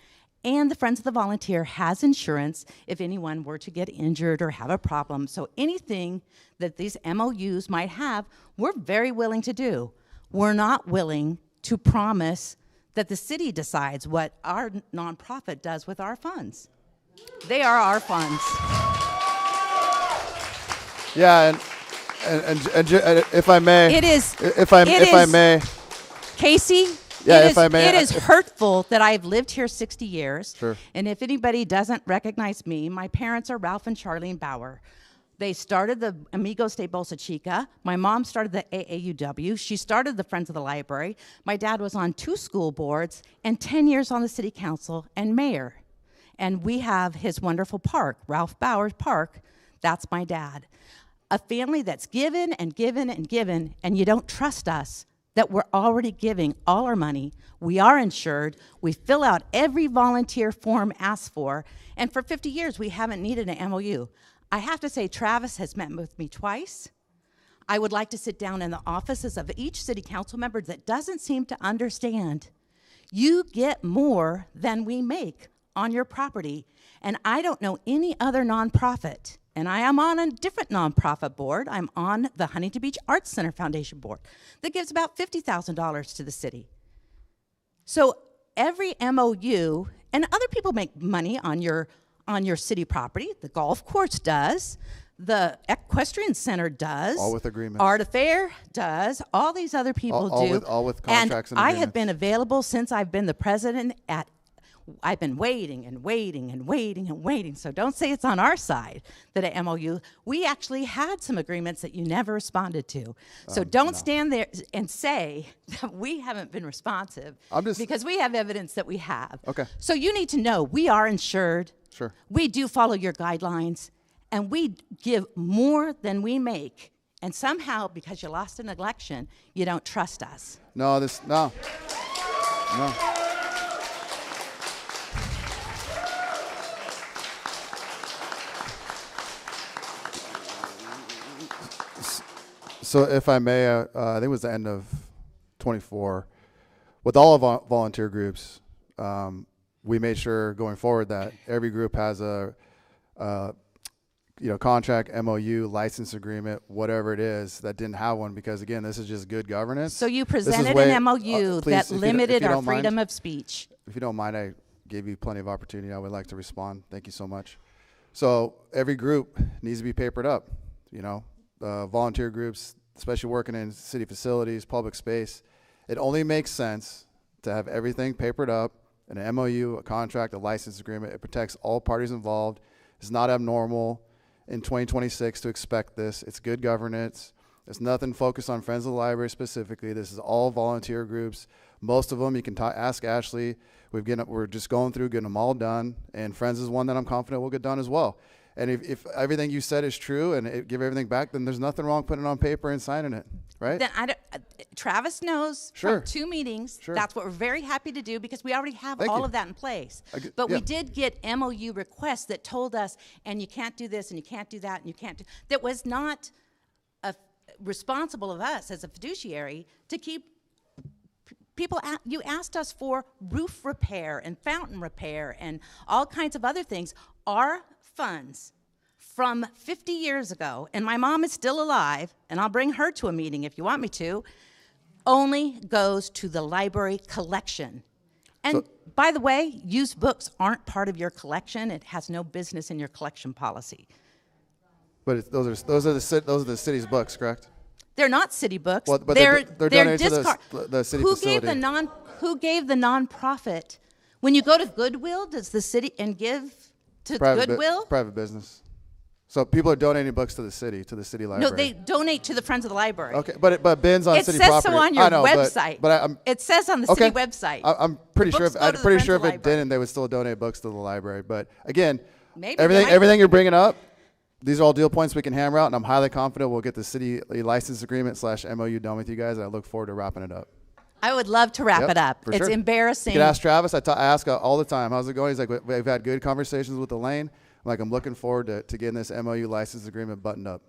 and the Friends of the Volunteer has insurance if anyone were to get injured or have a problem. So anything that these MOUs might have, we're very willing to do. We're not willing to promise that the city decides what our nonprofit does with our funds. They are our funds. Yeah, and if I may, if I may, Casey, yeah, if I may, it is hurtful that I've lived here 60 years. Sure. And if anybody doesn't recognize me, my parents are Ralph and Charlene Bauer. They started the Amigos de Bolsa Chica. My mom started the AAUW. She started the Friends of the Library. My dad was on 2 school boards and 10 years on the city council and mayor. And we have his wonderful park, Ralph Bauer's Park. That's my dad. A family that's given and given and given, and you don't trust us that we're already giving all our money. We are insured. We fill out every volunteer form asked for. And for 50 years, we haven't needed an MOU. I have to say, Travis has met with me twice. I would like to sit down in the offices of each city council member that doesn't seem to understand. You get more than we make on your property. And I don't know any other nonprofit, and I am on a different nonprofit board. I'm on the Huntington Beach Arts Center Foundation board that gives about $50,000 to the city. So every MOU, and other people make money on your city property. The golf course does. The Equestrian Center does. All with agreements. Art Affair does. All these other people do. All with contracts and I agreements. have been available since I've been the president at I've been waiting and waiting and waiting and waiting. So don't say it's on our side that at MOU. We actually had some agreements that you never responded to. So don't stand there and say that we haven't been responsive because we have evidence that we have. Okay. So you need to know we are insured. Sure. We do follow your guidelines, and we give more than we make. And somehow, because you lost an election, you don't trust us. No. So if I may, I think it was the end of 24, with all of our volunteer groups, we made sure going forward that every group has a contract, MOU, license agreement, whatever it is, that didn't have one, because again, this is just good governance. So you presented an MOU that limited our freedom of speech. If you don't mind, I gave you plenty of opportunity. I would like to respond. Thank you so much. So every group needs to be papered up, volunteer groups, especially working in city facilities, public space. It only makes sense to have everything papered up, an MOU, a contract, a license agreement. It protects all parties involved. It's not abnormal in 2026 to expect this. It's good governance. There's nothing focused on Friends of the Library specifically. This is all volunteer groups. Most of them, you can ask Ashley. We're just going through, getting them all done. And Friends is one that I'm confident will get done as well. And if everything you said is true and give everything back, then there's nothing wrong putting it on paper and signing it, right? Then Travis knows Sure. from 2 meetings. Sure. That's what we're very happy to do because we already have Thank all you. of that in place. yeah. But we did get MOU requests that told us, and you can't do this, and you can't do that, and you can't do. That was not responsible of us as a fiduciary to keep people. You asked us for roof repair and fountain repair and all kinds of other things. Our funds from 50 years ago, and my mom is still alive, and I'll bring her to a meeting if you want me to, only goes to the library collection. And by the way, used books aren't part of your collection. It has no business in your collection policy. But those are the city's books, correct? They're not city books. Well, but they're donated discard. to the city Who facility. Who gave the nonprofit? When you go to Goodwill, does the city and give to Goodwill? Private business. So people are donating books to the city library. No, they donate to the Friends of the Library. Okay, but bins on it city says property. so on your I know, website. But it says on the okay. city website. I'm pretty The sure. books go to the Friends If of the it Library. didn't, they would still donate books to the library. But again, Maybe everything you're bringing up, these are all deal points we can hammer out, and I'm highly confident we'll get the city license agreement / MOU done with you guys. And I look forward to wrapping it up. I would love to wrap it up. For It's sure. embarrassing. You can ask Travis. I ask all the time, how's it going? He's like, we've had good conversations with Elaine. I'm like, I'm looking forward to getting this MOU license agreement buttoned up.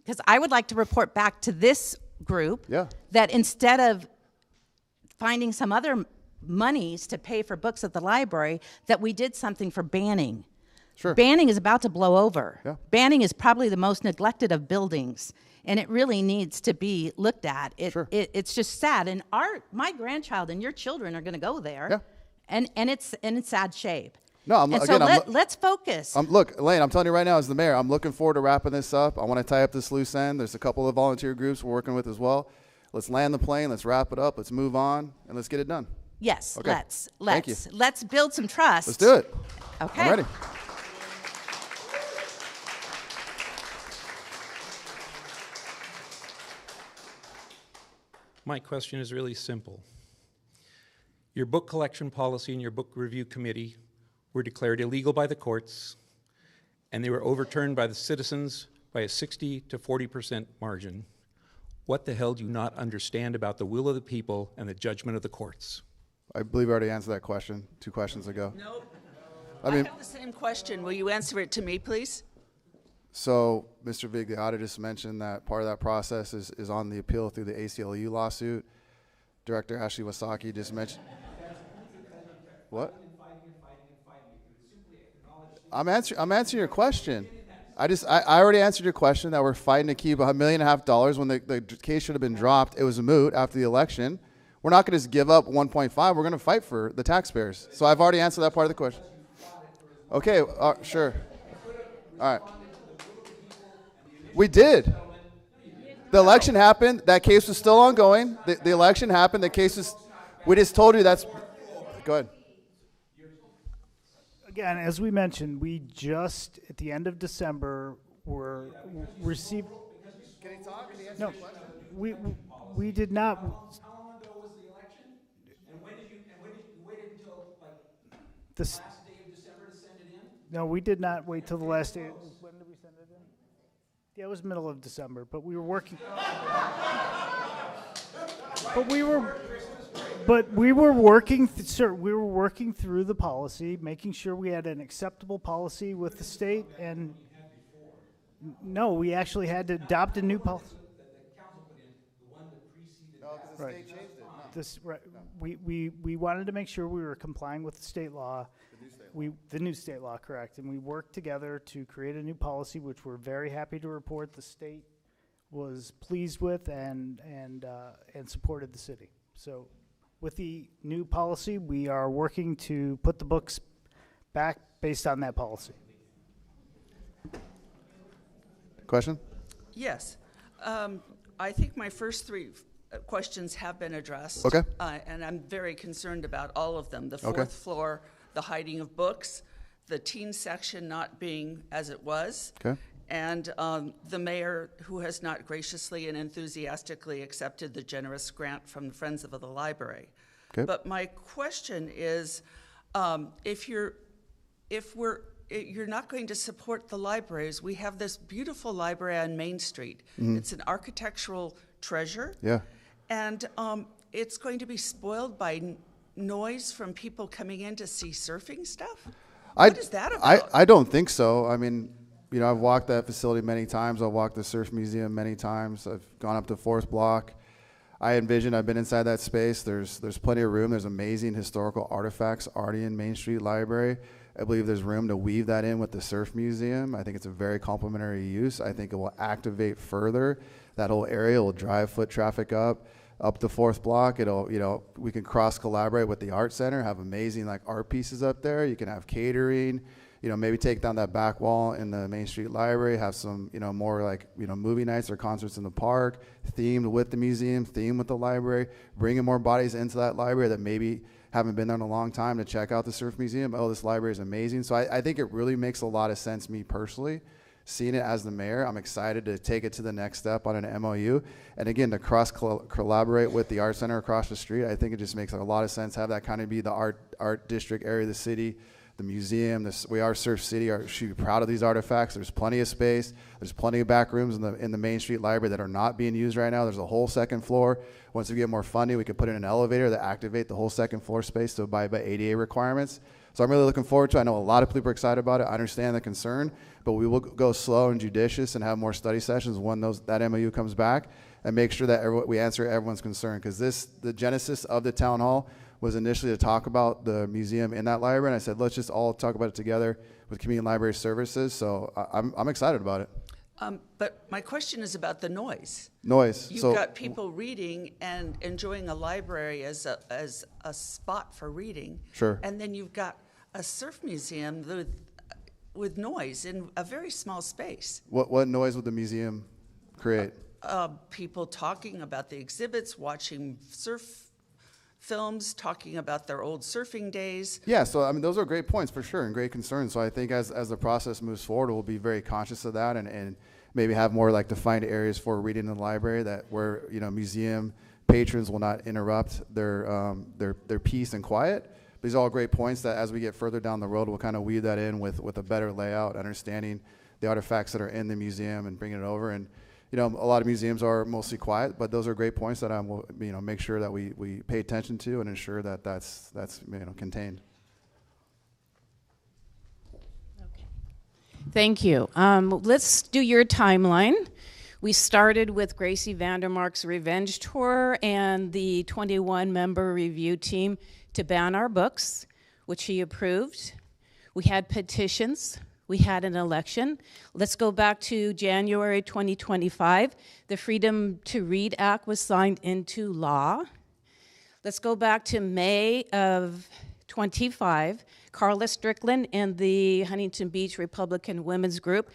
Because I would like to report back to this group that instead of finding some other monies to pay for books at the library, that we did something for Banning. Sure. Banning is about to blow over. Yeah. Banning is probably the most neglected of buildings, and it really needs to be looked at. It's just sad. And my grandchild and your children are going to go there, and it's in sad shape. No, let's focus. Look, Elaine, I'm telling you right now, as the mayor, I'm looking forward to wrapping this up. I want to tie up this loose end. There's a couple of volunteer groups we're working with as well. Let's land the plane. Let's wrap it up. Let's move on, and let's get it done. Yes, okay. Thank you. Let's build some trust. Let's do it. Okay. I'm ready. My question is really simple. Your book collection policy and your book review committee were declared illegal by the courts, and they were overturned by the citizens by a 60 to 40% margin. What the hell do you not understand about the will of the people and the judgment of the courts? I believe I already answered that question 2 questions ago. Nope. I mean, have the same question. Will you answer it to me, please? So Mr. Vigliotta just mentioned that part of that process is on the appeal through the ACLU lawsuit. Director Ashley Wasaki just mentioned. What? I'm answering your question. I already answered your question that we're fighting to keep $1.5 million when the case should have been dropped. It was a moot after the election. We're not going to just give up 1.5. We're going to fight for the taxpayers. So I've already answered that part of the question. Okay, sure. All right. We did. The election happened. That case was still ongoing. The election happened. The case was. We just told you that's. Go ahead. Again, as we mentioned, we just at the end of December were received. Can he talk? Can he answer No, we did not. How long ago was the election? And when did you wait until the last day of December to send it in? No, we did not wait till the last day. When did we send it in? Yeah, it was middle of December, but we were working. But we were working, sir. We were working through the policy, making sure we had an acceptable policy with the state, and no, we actually had to adopt a new policy. Right. We wanted to make sure we were complying with the state law. The new state law, correct, and we worked together to create a new policy, which we're very happy to report the state was pleased with and supported the city. So, with the new policy, we are working to put the books back based on that policy. Question? Yes. I think my first 3 questions have been addressed. Okay. And I'm very concerned about all of them. The 4th floor, the hiding of books, the teen section not being as it was. Okay. And the mayor, who has not graciously and enthusiastically accepted the generous grant from the Friends of the Library. Okay. But my question is, if we're you're not going to support the libraries. We have this beautiful library on Main Street. Mhm. It's an architectural treasure. Yeah. And it's going to be spoiled by noise from people coming in to see surfing stuff? What is that about? I don't think so. I mean, you know, I've walked that facility many times. I've walked the Surf Museum many times. I've gone up to 4th Block. I've been inside that space. There's plenty of room. There's amazing historical artifacts already in Main Street Library. I believe there's room to weave that in with the Surf Museum. I think it's a very complementary use. I think it will activate further. That whole area will drive foot traffic up the 4th Block. It'll, you know, we can cross collaborate with the art center, have amazing like art pieces up there. You can have catering, you know, maybe take down that back wall in the Main Street Library, have some, you know, more like, you know, movie nights or concerts in the park, themed with the museum, themed with the library, bringing more bodies into that library that maybe haven't been there in a long time to check out the Surf Museum. Oh, this library is amazing. So I think it really makes a lot of sense, me personally, seeing it as the mayor. I'm excited to take it to the next step on an MOU. And again, to collaborate with the art center across the street, I think it just makes a lot of sense, have that kind of be the art district area of the city, the museum. We are Surf City. Should be proud of these artifacts. There's plenty of space. There's plenty of back rooms in the Main Street Library that are not being used right now. There's a whole 2nd floor. Once we get more funding, we could put in an elevator that activate the whole 2nd floor space to abide by ADA requirements. So I'm really looking forward to it. I know a lot of people are excited about it. I understand the concern, but we will go slow and judicious and have more study sessions when that MOU comes back, and make sure that we answer everyone's concern. Because the genesis of the town hall was initially to talk about the museum in that library, and I said, let's just all talk about it together with Community Library Services. So I'm excited about it. But my question is about the noise. Noise. You've got people reading and enjoying a library as a spot for reading. Sure. And then you've got a surf museum with noise in a very small space. What noise would the museum create? People talking about the exhibits, watching surf films, talking about their old surfing days. Yeah, so I mean, those are great points for sure and great concerns. So I think as the process moves forward, we'll be very conscious of that and maybe have more like defined areas for reading in the library where, you know, museum patrons will not interrupt their peace and quiet. These are all great points that as we get further down the road, we'll kind of weave that in with a better layout, understanding the artifacts that are in the museum and bringing it over. And you know, a lot of museums are mostly quiet, but those are great points that I will, you know, make sure that we pay attention to and ensure that that's you know, contained. Okay. Thank you. Let's do your timeline. We started with Gracie Vandermark's Revenge Tour and the 21-member review team to ban our books, which he approved. We had petitions. We had an election. Let's go back to January 2025. The Freedom to Read Act was signed into law. Let's go back to May of 25. Carla Strickland and the Huntington Beach Republican Women's Group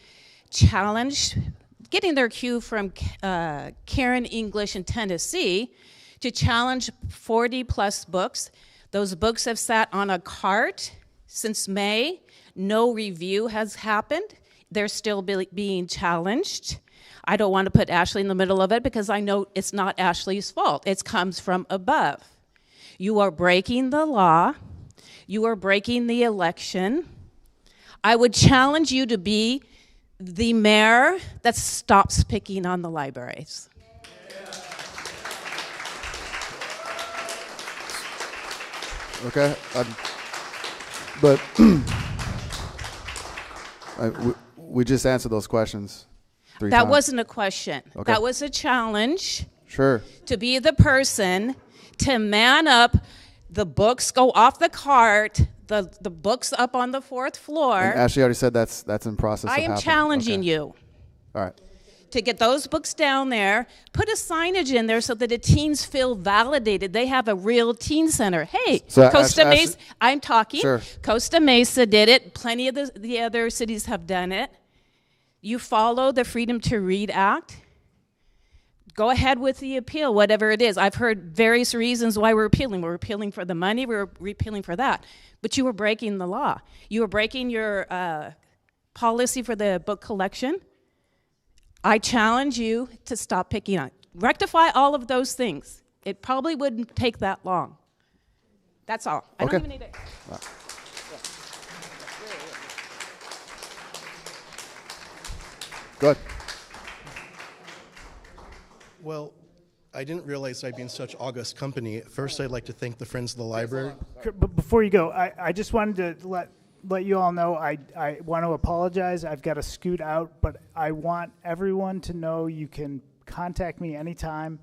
challenged, getting their cue from Karen English in Tennessee, to challenge 40+ books. Those books have sat on a cart since May. No review has happened. They're still being challenged. I don't want to put Ashley in the middle of it because I know it's not Ashley's fault. It comes from above. You are breaking the law. You are breaking the election. I would challenge you to be the mayor that stops picking on the libraries. Okay, but we just answered those questions 3 times. That wasn't a question. Okay. That was a challenge. Sure. To be the person to man up. The books go off the cart. The books up on the 4th floor. And Ashley already said that's in process. I am challenging you. All right. To get those books down there, put a signage in there so that the teens feel validated. They have a real teen center. Hey, So Costa Mesa, I'm talking. Sure. Costa Mesa did it. Plenty of the other cities have done it. You follow the Freedom to Read Act. Go ahead with the appeal, whatever it is. I've heard various reasons why we're appealing. We're appealing for the money. We're appealing for that. But you were breaking the law. You were breaking your policy for the book collection. I challenge you to stop picking on. Rectify all of those things. It probably wouldn't take that long. That's all. I don't even need it. I didn't realize I'd be in such august company. First, I'd like to thank the Friends of the Library. But before you go, I just wanted to let you all know I want to apologize. I've got to scoot out, but I want everyone to know you can contact me anytime.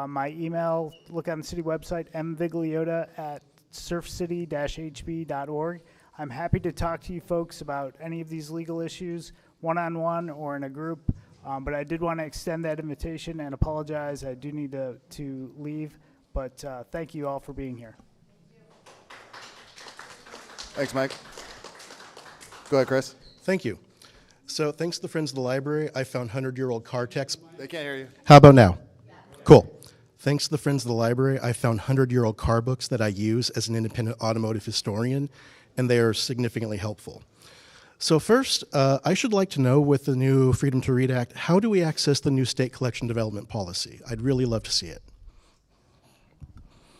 My email, look on the city website, mvigliota@surfcity-hb.org. I'm happy to talk to you folks about any of these legal issues, one-on-one or in a group. But I did want to extend that invitation and apologize. I do need to leave, but thank you all for being here. Thanks, Mike. Go ahead, Chris. Thank you. So thanks to the Friends of the Library, I found 100-year-old car text. They can't hear you. How about now? Cool. Thanks to the Friends of the Library, I found 100-year-old car books that I use as an independent automotive historian, and they are significantly helpful. So first, I should like to know, with the new Freedom to Read Act, how do we access the new state collection development policy? I'd really love to see it.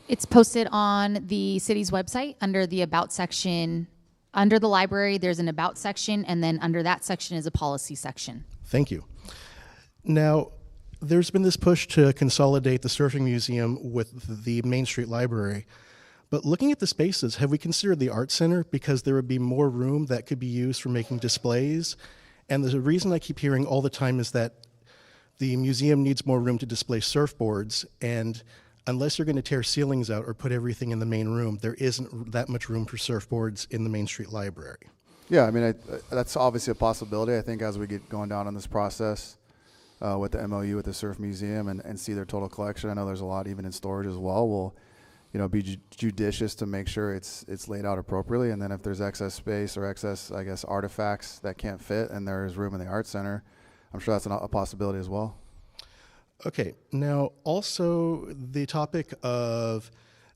It's posted on the city's website under the About section. Under the library, there's an About section, and then under that section is a policy section. Thank you. Now, there's been this push to consolidate the Surfing Museum with the Main Street Library. But looking at the spaces, have we considered the Art Center? Because there would be more room that could be used for making displays. And the reason I keep hearing all the time is that the museum needs more room to display surfboards, and unless you're going to tear ceilings out or put everything in the main room, there isn't that much room for surfboards in the Main Street Library. Yeah, I mean, that's obviously a possibility. I think as we get going down on this process with the MOU with the Surf Museum and see their total collection, I know there's a lot even in storage as well. We'll be judicious to make sure it's laid out appropriately, and then if there's excess space or excess, I guess, artifacts that can't fit and there's room in the Art Center, I'm sure that's a possibility as well. Okay, now also the topic of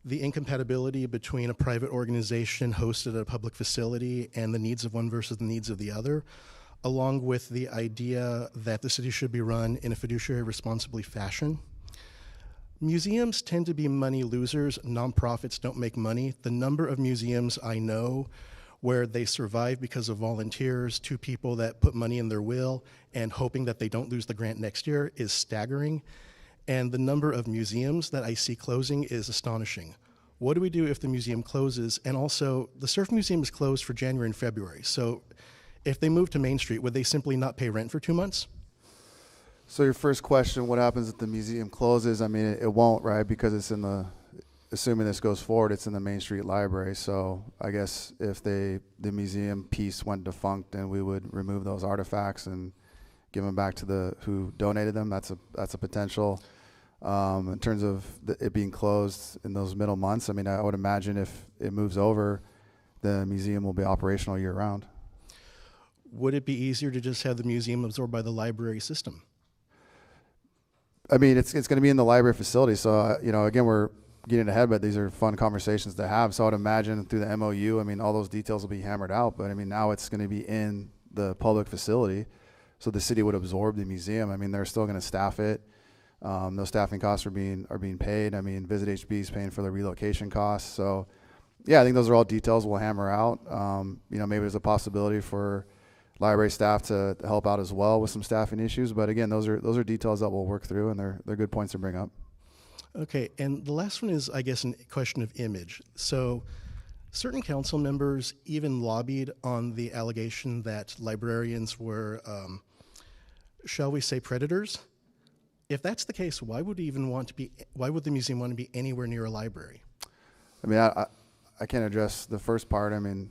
the incompatibility between a private organization hosted at a public facility and the needs of one versus the needs of the other, along with the idea that the city should be run in a fiduciary responsibly fashion. Museums tend to be money losers. Nonprofits don't make money. The number of museums I know where they survive because of volunteers, 2 people that put money in their will and hoping that they don't lose the grant next year is staggering. And the number of museums that I see closing is astonishing. What do we do if the museum closes? And also, the Surf Museum is closed for January and February. So if they move to Main Street, would they simply not pay rent for 2 months? So your first question, what happens if the museum closes? I mean, it won't, right? Because it's in the, assuming this goes forward, it's in the Main Street Library. So I guess if the museum piece went defunct, then we would remove those artifacts and give them back to who donated them. That's a potential. In terms of it being closed in those middle months, I mean, I would imagine if it moves over, the museum will be operational year round. Would it be easier to just have the museum absorbed by the library system? I mean, it's going to be in the library facility. So, again, we're getting ahead, but these are fun conversations to have. So I would imagine through the MOU, I mean, all those details will be hammered out. But, I mean, now it's going to be in the public facility. So the city would absorb the museum. I mean, they're still going to staff it. Those staffing costs are being paid. I mean, Visit HB is paying for the relocation costs. So, yeah, I think those are all details we'll hammer out. Maybe there's a possibility for library staff to help out as well with some staffing issues. But again, those are details that we'll work through, and they're good points to bring up. Okay, and the last one is, I guess, a question of image. So certain council members even lobbied on the allegation that librarians were, shall we say, predators. If that's the case, why would the museum want to be anywhere near a library? I mean, I can't address the first part. I mean,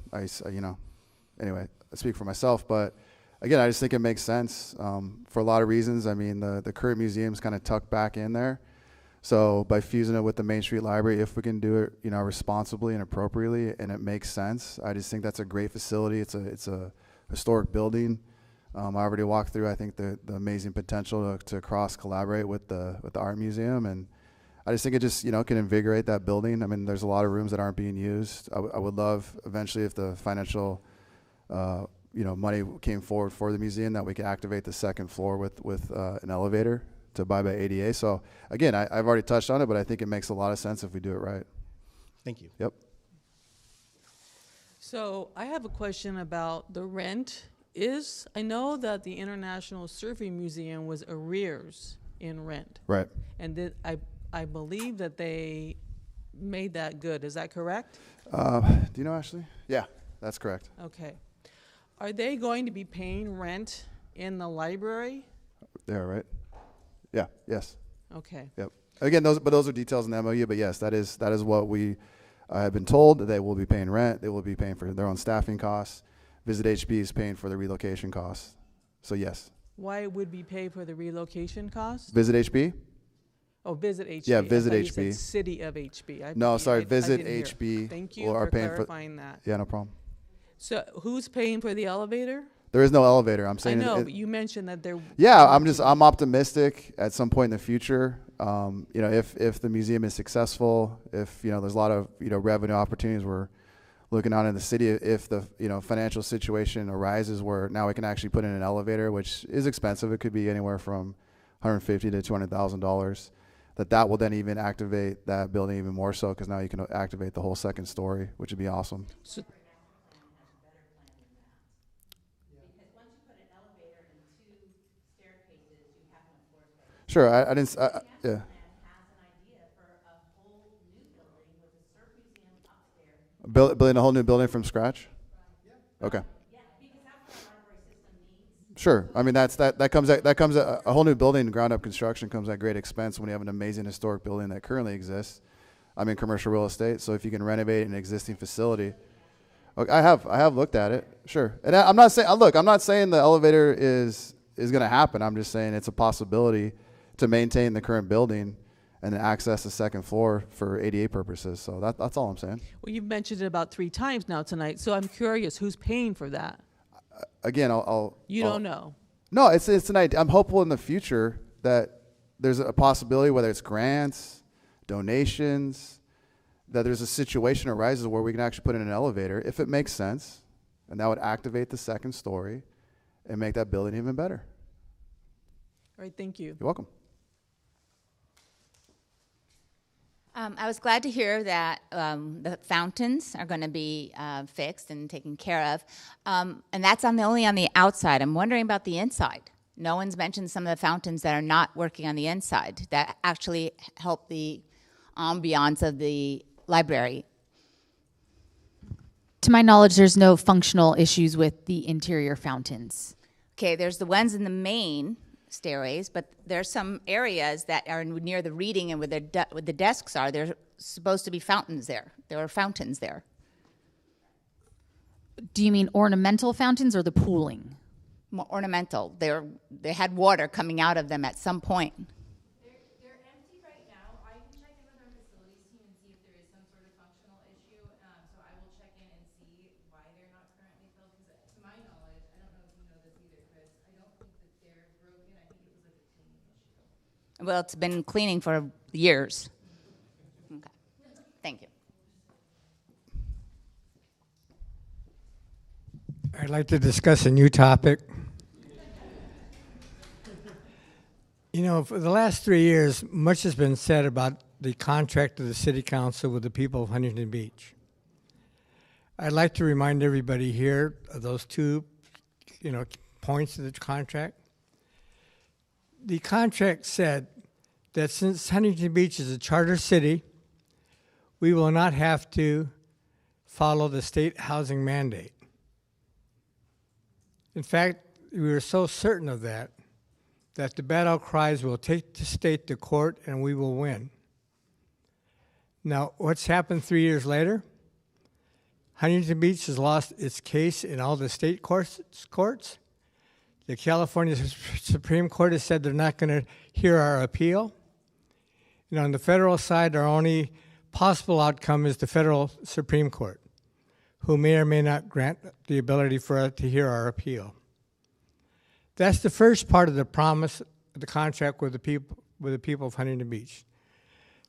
anyway, I speak for myself, but again, I just think it makes sense for a lot of reasons. I mean, the current museum's kind of tucked back in there. So by fusing it with the Main Street Library, if we can do it, responsibly and appropriately, and it makes sense, I just think that's a great facility. It's a historic building. I already walked through, I think, the amazing potential to cross collaborate with the art museum, and I just think it just can invigorate that building. I mean, there's a lot of rooms that aren't being used. I would love eventually, if the financial money came forward for the museum, that we could activate the second floor with an elevator to abide by ADA. So again, I've already touched on it, but I think it makes a lot of sense if we do it right. Thank you. Yep. So I have a question about the rent. I know that the International Surfing Museum was arrears in rent. Right. And I believe that they made that good. Is that correct? Do you know, Ashley? Yeah, that's correct. Okay. Are they going to be paying rent in the library? They are, right? Yeah, yes. Okay. Yep. Again, those are details in the MOU, but yes, that is what we have been told, that they will be paying rent, they will be paying for their own staffing costs. Visit HB is paying for the relocation costs. So yes. Why would we pay for the relocation costs? Visit HB? Oh, Visit HB. Yeah, I Visit thought you HB. said City of HB. No, sorry, I Visit didn't hear. HB. Thank you are for paying clarifying that. Yeah, no problem. So who's paying for the elevator? There is no elevator. I'm saying I know, but you mentioned that there. Yeah, I'm optimistic at some point in the future. You know, if the museum is successful, if there's a lot of revenue opportunities we're looking out in the city, if the financial situation arises where now we can actually put in an elevator, which is expensive. It could be anywhere from $150,000 to $200,000. That will then even activate that building even more so, because now you can activate the whole second story, which would be awesome. So Sure, I didn't. Yeah. Building a whole new building from scratch. Okay. Sure. I mean, that comes at a whole new building, ground up construction comes at great expense when you have an amazing historic building that currently exists. I'm in commercial real estate, so if you can renovate an existing facility, I have looked at it. Sure. And I'm not saying the elevator is going to happen. I'm just saying it's a possibility to maintain the current building and then access the second floor for ADA purposes. So that's all I'm saying. Well, you've mentioned it about 3 times now tonight, so I'm curious, who's paying for that? Again, I'll don't know. No, it's an idea. I'm hopeful in the future that there's a possibility, whether it's grants, donations, that there's a situation arises where we can actually put in an elevator if it makes sense, and that would activate the second story and make that building even better. All right, thank you. You're welcome. I was glad to hear that the fountains are going to be fixed and taken care of, and that's only on the outside. I'm wondering about the inside. No one's mentioned some of the fountains that are not working on the inside that actually help the ambiance of the library. To my knowledge, there's no functional issues with the interior fountains. Okay, there's the ones in the main stairways, but there's some areas that are near the reading and where the desks are. There's supposed to be fountains there. There are fountains there. Do you mean ornamental fountains or the pooling? More ornamental. They had water coming out of them at some point. They're empty right now. I can check in with our facilities team and see if there is some sort of functional issue. So I will check in and see why they're not currently filled. Because to my knowledge, I don't know if you know this either, Chris, I don't think that they're broken. I think it was like a cleaning issue. Well, it's been cleaning for years. Okay. Thank you. I'd like to discuss a new topic. You know, for the last 3 years, much has been said about the contract of the City Council with the people of Huntington Beach. I'd like to remind everybody here of those 2, points of the contract. The contract said that since Huntington Beach is a charter city, we will not have to follow the state housing mandate. In fact, we were so certain of that the battle cries will take the state to court and we will win. Now, what's happened 3 years later? Huntington Beach has lost its case in all the state courts. The California Supreme Court has said they're not going to hear our appeal. On the federal side, our only possible outcome is the federal Supreme Court, who may or may not grant the ability for us to hear our appeal. That's the first part of the promise of the contract with the people of Huntington Beach.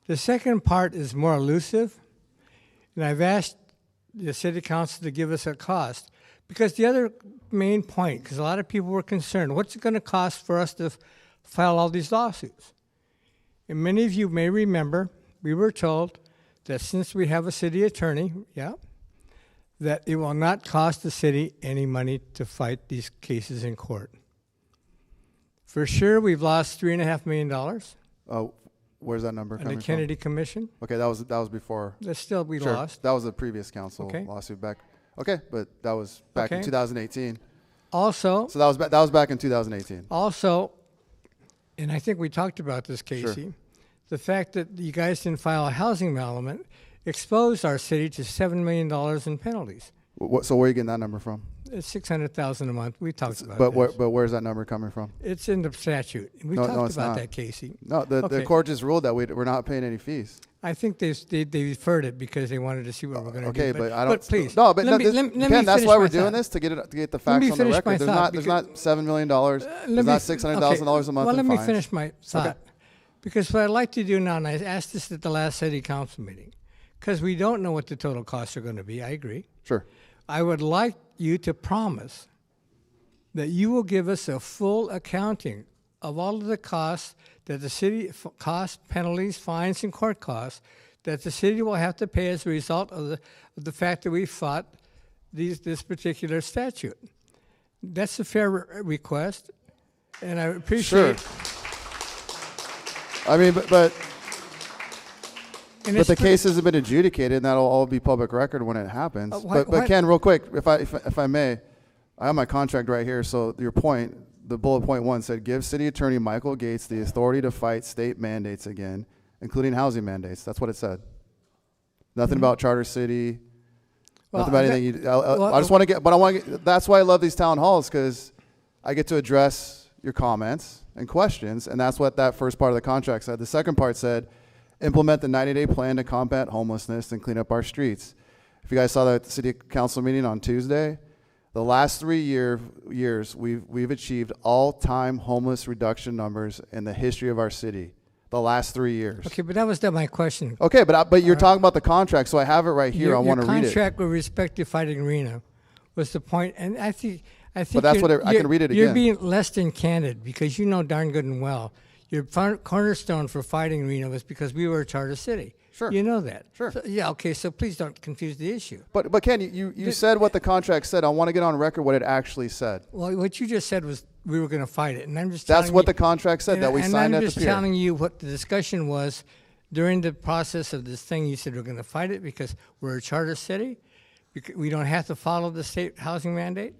The second part is more elusive, and I've asked the City Council to give us a cost, because the other main point, because a lot of people were concerned, what's it going to cost for us to file all these lawsuits? And many of you may remember, we were told that since we have a city attorney, that it will not cost the city any money to fight these cases in court. For sure, we've lost $3.5 million. Where's that number And coming the from? Kennedy Commission. Okay, that was before. That's still we Sure, lost. that was the previous council Okay. lawsuit back. Okay, but that was back in Okay. 2018. Also, So that was back in 2018. Also, and I think we talked about this, Casey, the fact that you guys didn't file a housing element exposed our city to $7 million in penalties. So where are you getting that number from? It's $600,000 a month. We talked about But this. where's that number coming from? It's in the statute. We No, talked it's about not. that, Casey. No, the Okay. court just ruled that we're not paying any fees. I think they referred it because they wanted to see what we're going to Okay, do. but I don't. But please, No, but let me Ken, that's finish why my we're doing thought. this to get the Let facts me on the finish record. my There's thought, not $7 million. There's not $600,000 a month. Well, in let me fines. finish my thought. Because what I'd like to do now, and I asked this at the last city council meeting, because we don't know what the total costs are going to be. I agree. Sure. I would like you to promise that you will give us a full accounting of all of the costs that the city costs, penalties, fines, and court costs that the city will have to pay as a result of the fact that we fought this particular statute. That's a fair request, and I appreciate. Sure. I mean, but the cases have been adjudicated, and that'll all be public record when it happens. But Ken, real quick, if I may, I have my contract right here. So your point, the bullet point 1 said, give City Attorney Michael Gates the authority to fight state mandates again, including housing mandates. That's what it said. Nothing about Charter City. Well, nothing about anything. I just want to get, but I want to get. That's why I love these town halls, because I get to address your comments and questions, and that's what that first part of the contract said. The second part said, implement the 90-day plan to combat homelessness and clean up our streets. If you guys saw that city council meeting on Tuesday, the last 3 years we've achieved all-time homeless reduction numbers in the history of our city. The last 3 years. Okay, but that was my question. Okay, but you're talking about the contract, so I have it right here. I want to read it. Your contract with respect to fighting RENA was the point, and I think. But that's what I can read it again. You're being less than candid because you know darn good and well your cornerstone for fighting RENA was because we were a charter city. Sure. You know that. Sure. So, yeah. Okay. So please don't confuse the issue. But Ken, you said what the contract said. I want to get on record what it actually said. Well, what you just said was we were going to fight it, and I'm just. That's what the contract said that we signed at the pier. And I'm just telling you what the discussion was during the process of this thing. You said we're going to fight it because we're a charter city. We don't have to follow the state housing mandate.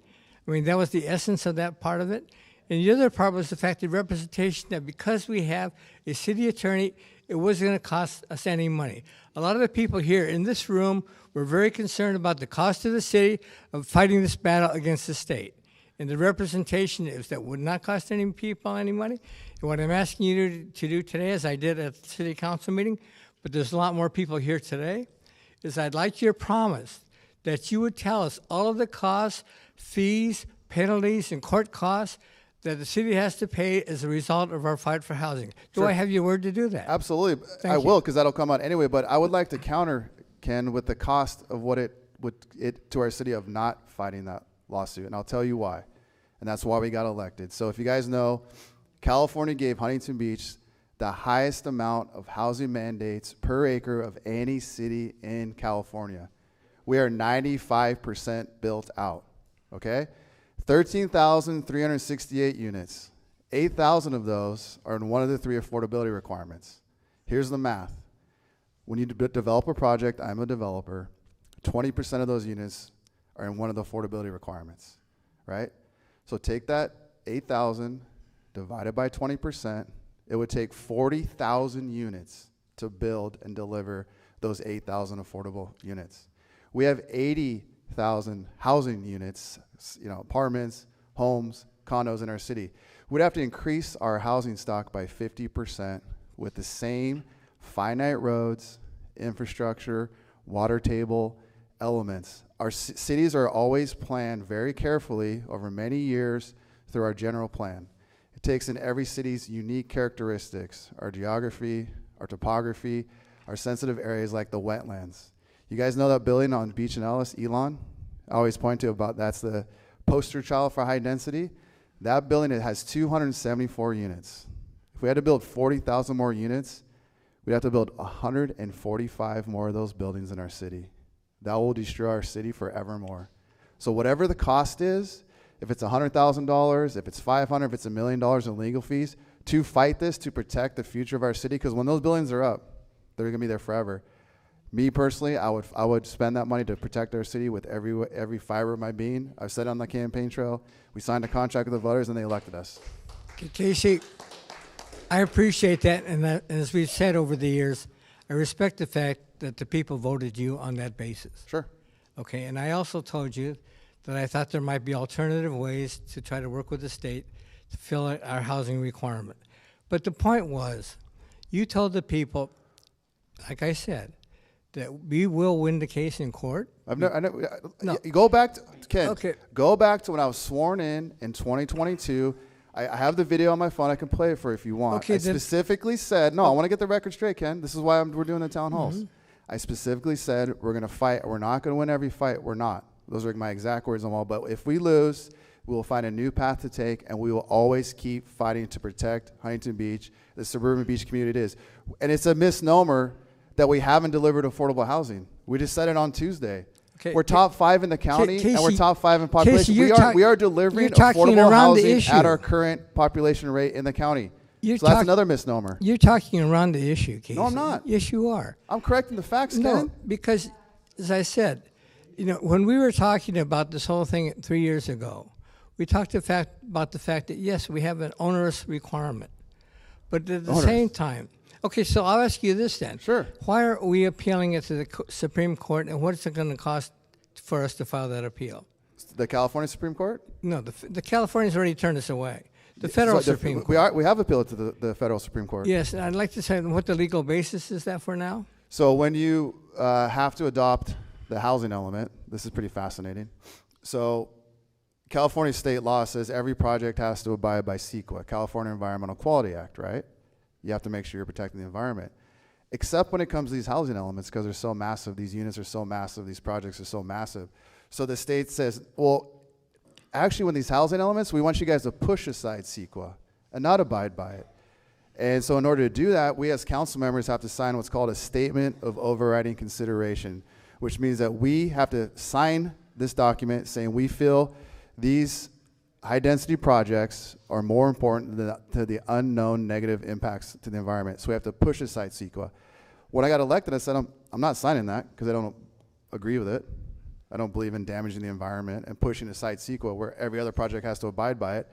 I mean, that was the essence of that part of it. And the other part was the fact of representation that because we have a city attorney, it wasn't going to cost us any money. A lot of the people here in this room were very concerned about the cost to the city of fighting this battle against the state. And the representation is that would not cost any people any money. And what I'm asking you to do today, as I did at the city council meeting, but there's a lot more people here today, is I'd like your promise that you would tell us all of the costs, fees, penalties, and court costs that the city has to pay as a result of our fight for housing. Do I have your word to do that? Absolutely. Thank I you. will, because that'll come out anyway. But I would like to counter, Ken, with the cost of what it to our city of not fighting that lawsuit. And I'll tell you why. And that's why we got elected. So if you guys know, California gave Huntington Beach the highest amount of housing mandates per acre of any city in California. We are 95% built out, okay? 13,368 units. 8,000 of those are in one of the 3 affordability requirements. Here's the math. When you develop a project, I'm a developer, 20% of those units are in one of the affordability requirements, right? So take that 8,000 divided by 20%, it would take 40,000 units to build and deliver those 8,000 affordable units. We have 80,000 housing units, apartments, homes, condos in our city. We'd have to increase our housing stock by 50% with the same finite roads, infrastructure, water table elements. Our cities are always planned very carefully over many years through our general plan. It takes in every city's unique characteristics, our geography, our topography, our sensitive areas like the wetlands. You guys know that building on Beach and Ellis, Elon? I always point to about that's the poster child for high density. That building, it has 274 units. If we had to build 40,000 more units, we'd have to build 145 more of those buildings in our city. That will destroy our city forevermore. So whatever the cost is, if it's $100,000, if it's $500,000, if it's $1 million in legal fees, to fight this, to protect the future of our city, because when those buildings are up, they're going to be there forever. Me personally, I would spend that money to protect our city with every fiber of my being. I've said it on the campaign trail. We signed a contract with the voters, and they elected us. Casey, I appreciate that, and as we've said over the years, I respect the fact that the people voted you on that basis. Sure. Okay, and I also told you that I thought there might be alternative ways to try to work with the state to fill our housing requirement. But the point was, you told the people, like I said, that we will win the case in court. No. Go back to, Ken, okay. Go back to when I was sworn in 2022. I have the video on my phone. I can play it for you if you want. Okay, I specifically said, no, I want to get the record straight, Ken. This is why we're doing the town halls. Mm-hmm. I specifically said we're going to fight. We're not going to win every fight. We're not. Those are my exact words on all. But if we lose, we will find a new path to take, and we will always keep fighting to protect Huntington Beach, the suburban beach community it is. And it's a misnomer that we haven't delivered affordable housing. We just said it on Tuesday. Okay. We're top 5 in the county, Casey, and we're top 5 in population. Casey, we are delivering affordable housing at our current population rate in the county. So that's another misnomer. You're talking around the issue, Casey. No, I'm not. Yes, you are. I'm correcting the facts, Ken. No, because, as I said, when we were talking about this whole thing 3 years ago, we talked about the fact that, yes, we have an onerous requirement. But at the same time, okay, so I'll ask you this then. Sure. Why are we appealing it to the Supreme Court, and what's it going to cost for us to file that appeal? The California Supreme Court? No, the Californians already turned us away. The federal Supreme Court. We have appealed to the federal Supreme Court. Yes, and I'd like to say what the legal basis is that for now? So when you have to adopt the housing element, this is pretty fascinating. So California state law says every project has to abide by CEQA, California Environmental Quality Act, right? You have to make sure you're protecting the environment. Except when it comes to these housing elements, because they're so massive, these units are so massive, these projects are so massive. So the state says, well, actually when these housing elements, we want you guys to push aside CEQA and not abide by it. And so in order to do that, we as council members have to sign what's called a statement of overriding consideration, which means that we have to sign this document saying we feel these high-density projects are more important to the unknown negative impacts to the environment. So we have to push aside CEQA. When I got elected, I said, I'm not signing that because I don't agree with it. I don't believe in damaging the environment and pushing aside CEQA where every other project has to abide by it.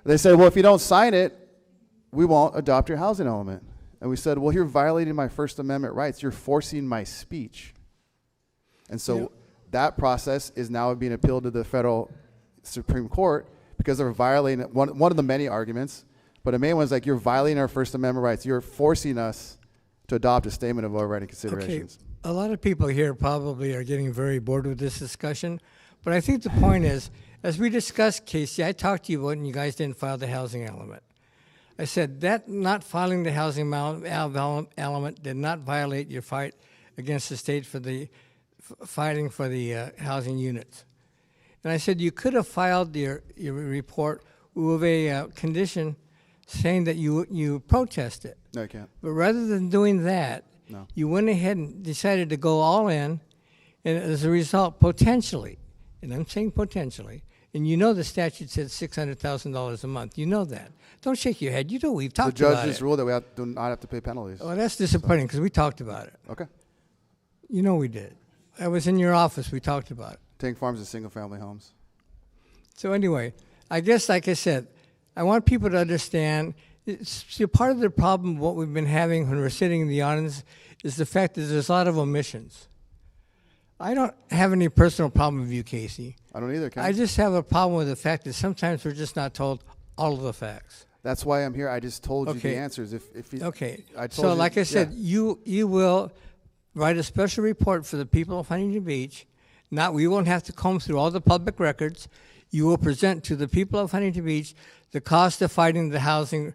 They said, well, if you don't sign it, we won't adopt your housing element. And we said, well, you're violating my First Amendment rights. You're forcing my speech. And so that process is now being appealed to the federal Supreme Court because they're violating one of the many arguments, but the main one is like you're violating our First Amendment rights. You're forcing us to adopt a statement of overriding considerations. Okay. A lot of people here probably are getting very bored with this discussion, but I think the point is, as we discussed, Casey, I talked to you when you guys didn't file the housing element. I said that not filing the housing element did not violate your fight against the state for the fighting for the housing units. And I said you could have filed your report with a condition saying that you protest it. No, you can't. But rather than doing that, no. You went ahead and decided to go all in, and as a result, potentially, and I'm saying potentially, and you know the statute said $600,000 a month. You know that. Don't shake your head. You know we've talked about it. The judge just ruled that we do not have to pay penalties. Well, that's disappointing because we talked about it. Okay. You know we did. I was in your office. We talked about it. Tank Farms is single-family homes. So anyway, I guess, like I said, I want people to understand. Part of the problem of what we've been having when we're sitting in the audience is the fact that there's a lot of omissions. I don't have any personal problem with you, Casey. I don't either, Ken. I just have a problem with the fact that sometimes we're just not told all of the facts. That's why I'm here. I just told you the answers. Okay. I told so, you, like I said, you will write a special report for the people of Huntington Beach. We won't have to comb through all the public records. You will present to the people of Huntington Beach the cost of fighting the housing.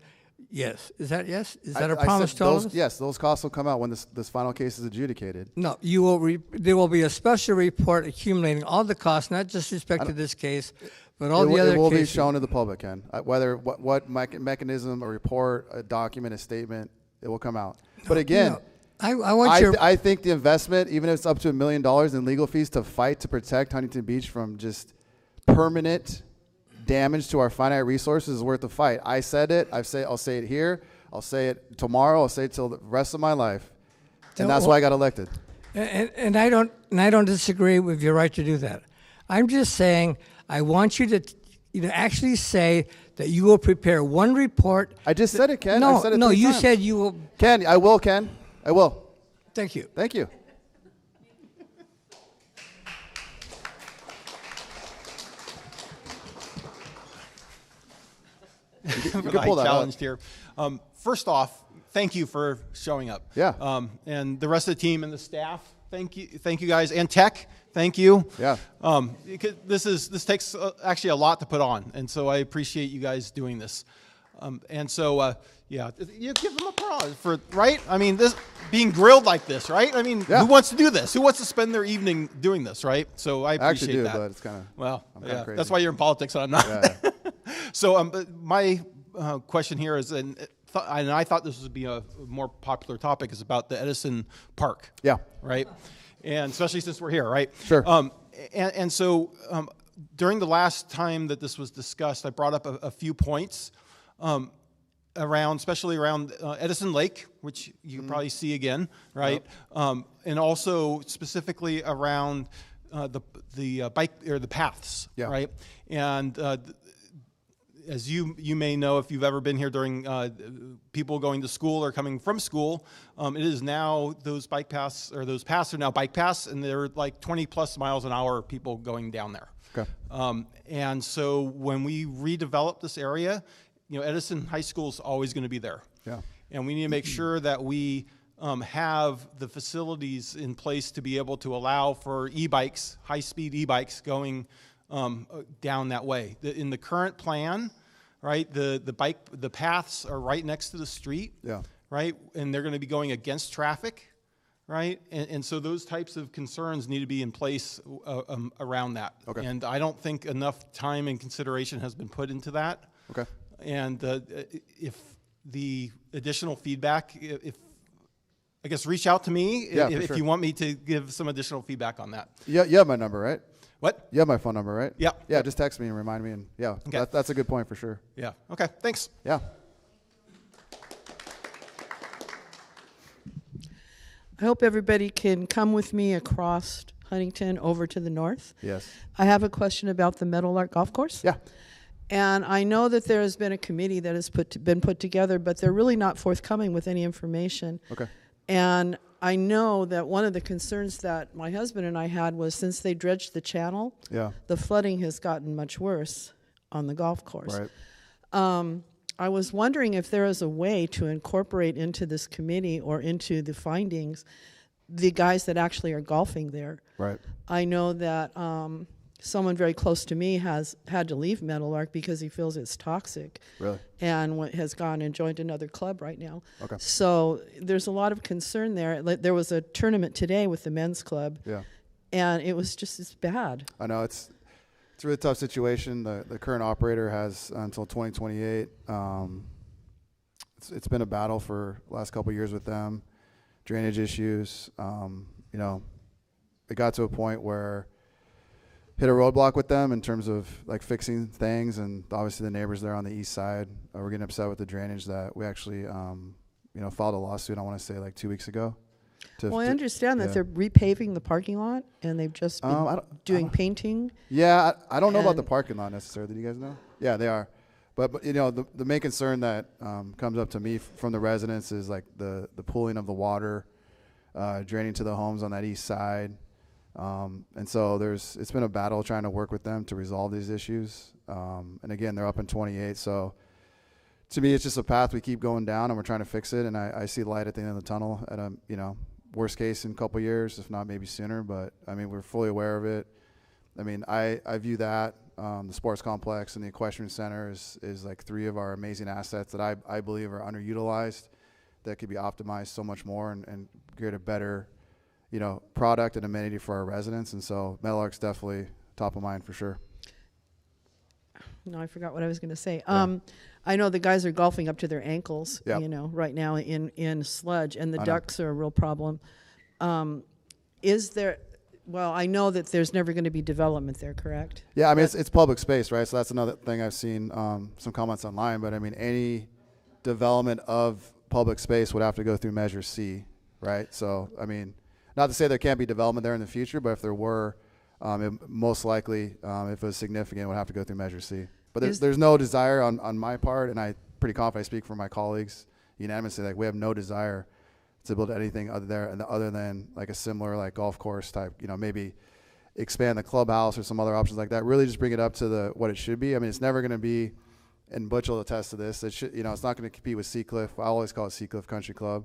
Yes. Is that yes? Is that a promise to all of us? Yes, those costs will come out when this final case is adjudicated. No, you will. There will be a special report accumulating all the costs, not just respect to this case, but all the other cases. It will be shown to the public, Ken. Whether what mechanism, a report, a document, a statement, it will come out. But again, I think the investment, even if it's up to $1 million in legal fees to fight to protect Huntington Beach from just permanent damage to our finite resources is worth the fight. I said it. I'll say it here. I'll say it tomorrow. I'll say it till the rest of my life. And that's why I got elected. And I don't disagree with your right to do that. I'm just saying I want you to actually say that you will prepare one report. I just said it, Ken. No, I've said it no, 3 you times. said you will. Ken, I will, Ken. I will. Thank you. Thank you. You can pull that challenged up. here. First off, thank you for showing up. Yeah. And the rest of the team and the staff, thank you guys, and tech, thank you. Yeah. Because this takes actually a lot to put on, and so I appreciate you guys doing this. And so yeah, you give them applause for right. I mean, this being grilled like this, right? I mean, who wants to do this? Who wants to spend their evening doing this, right? So I appreciate actually do, that. but it's kind of well, I'm kinda yeah, crazy. that's why you're in politics and I'm not. Yeah. So but my question here is, and I thought this would be a more popular topic, is about the Edison Park. Yeah. Right. And especially since we're here, right? Sure. And so during the last time that this was discussed, I brought up a few points especially around Edison Lake, which you can probably see again, right? Yep. And also specifically around the bike or the paths, Yeah. right? And as you may know, if you've ever been here during people going to school or coming from school, it is now those bike paths, or those paths are now bike paths, and they're like 20 plus miles an hour people going down there. Okay. And so when we redevelop this area, Edison High School is always going to be there. Yeah. And we need to make sure that we have the facilities in place to be able to allow for e-bikes, high-speed e-bikes going down that way. In the current plan, right, the paths are right next to the street, Yeah. right, and they're going to be going against traffic, right, and so those types of concerns need to be in place around that. Okay. And I don't think enough time and consideration has been put into that. Okay. And if the additional feedback, I guess reach out to me if sure. you want me to give some additional feedback on that. Yeah, you have my number, right? What? You have my phone number, right? Yeah. Yeah, just text me and remind me, and yeah, Okay. that's a good point for sure. Yeah. Okay. Thanks. Yeah. I hope everybody can come with me across Huntington over to the north. Yes. I have a question about the Meadowlark Golf Course. Yeah. And I know that there has been a committee that has been put together, but they're really not forthcoming with any information. Okay. And I know that one of the concerns that my husband and I had was, since they dredged the channel, Yeah. the flooding has gotten much worse on the golf course. Right. I was wondering if there is a way to incorporate into this committee or into the findings the guys that actually are golfing there. Right. I know that someone very close to me has had to leave Meadowlark because he feels it's toxic. Really? And has gone and joined another club right now. Okay. So there's a lot of concern there. There was a tournament today with the men's club. Yeah. And it was just as bad. I know it's a really tough situation. The current operator has until 2028. It's been a battle for the last couple of years with them. Drainage issues. It got to a point where hit a roadblock with them in terms of like fixing things, and obviously the neighbors there on the east side were getting upset with the drainage that we actually filed a lawsuit. I want to say like 2 weeks ago. Well, I understand that they're repaving the parking lot, and they've just been doing painting. Yeah, I don't know about the parking lot necessarily. Do you guys know? Yeah, they are. But the main concern that comes up to me from the residents is like the pooling of the water draining to the homes on that east side. And so it's been a battle trying to work with them to resolve these issues. And again, they're up in 28. So to me, it's just a path we keep going down, and we're trying to fix it. And I see light at the end of the tunnel at a, worst case in a couple years, if not maybe sooner. But I mean, we're fully aware of it. I mean, I view that the sports complex and the equestrian center is like three of our amazing assets that I believe are underutilized, that could be optimized so much more and create a better, product and amenity for our residents. And so Meadowlark's definitely top of mind for sure. No, I forgot what I was going to say. Yeah. I know the guys are golfing up to their ankles, Yep. Right now in sludge, and the I know. ducks are a real problem. Is there, well, I know that there's never going to be development there, correct? Yeah, I mean, it's public space, right? So that's another thing I've seen some comments online. But I mean, any development of public space would have to go through Measure C, right? So, I mean, not to say there can't be development there in the future, but if there were, most likely, if it was significant, it would have to go through Measure C. But there's no desire on my part, and I pretty confident I speak for my colleagues unanimously, like we have no desire to build anything other than like a similar like golf course type, maybe expand the clubhouse or some other options like that. Really just bring it up to what it should be. I mean, it's never going to be, and Butch will attest to this, it should, it's not going to compete with Seacliff. I always call it Seacliff Country Club.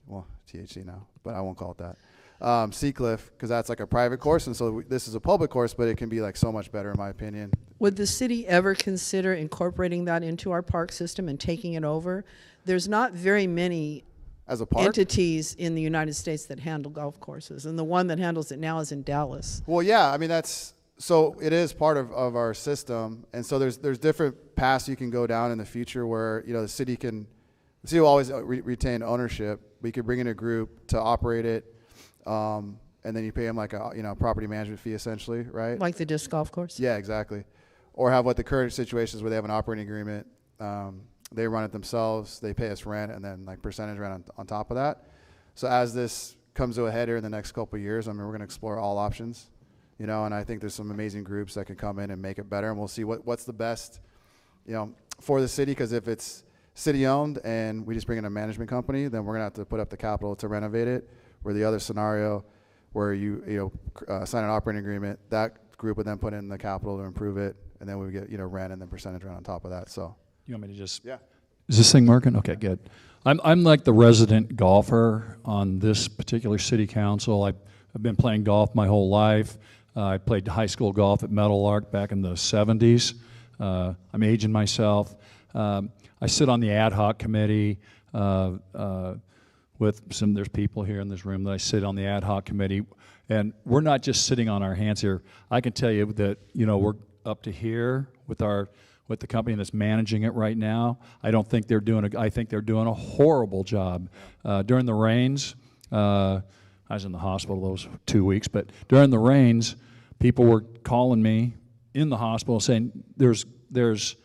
Well, THC now, but I won't call it that. Seacliff, because that's like a private course, and so this is a public course, but it can be like so much better in my opinion. Would the city ever consider incorporating that into our park system and taking it over? There's not very many as a park entities in the United States that handle golf courses, and the one that handles it now is in Dallas. Well, yeah, I mean so it is part of our system, and so there's different paths you can go down in the future where the city will always retain ownership. We could bring in a group to operate it, and then you pay them like a property management fee essentially, right? Like the disc golf course. Yeah, exactly. Or have what the current situation is where they have an operating agreement. They run it themselves. They pay us rent and then like percentage rent on top of that. So as this comes to a head here in the next couple of years, I mean, we're going to explore all options, and I think there's some amazing groups that could come in and make it better, and we'll see what's the best, for the city. Because if it's city owned and we just bring in a management company, then we're going to have to put up the capital to renovate it. Where the other scenario, where you sign an operating agreement, that group would then put in the capital to improve it, and then we would get rent and then percentage rent on top of that. So. You want me to just? Yeah. Is this thing working? Okay, good. I'm like the resident golfer on this particular city council. I've been playing golf my whole life. I played high school golf at Meadowlark back in the 70s. I'm aging myself. I sit on the ad hoc committee with there's people here in this room that I sit on the ad hoc committee, and we're not just sitting on our hands here. I can tell you that, we're up to here with the company that's managing it right now. I think they're doing a horrible job. During the rains, I was in the hospital those 2 weeks, but during the rains, people were calling me in the hospital saying there's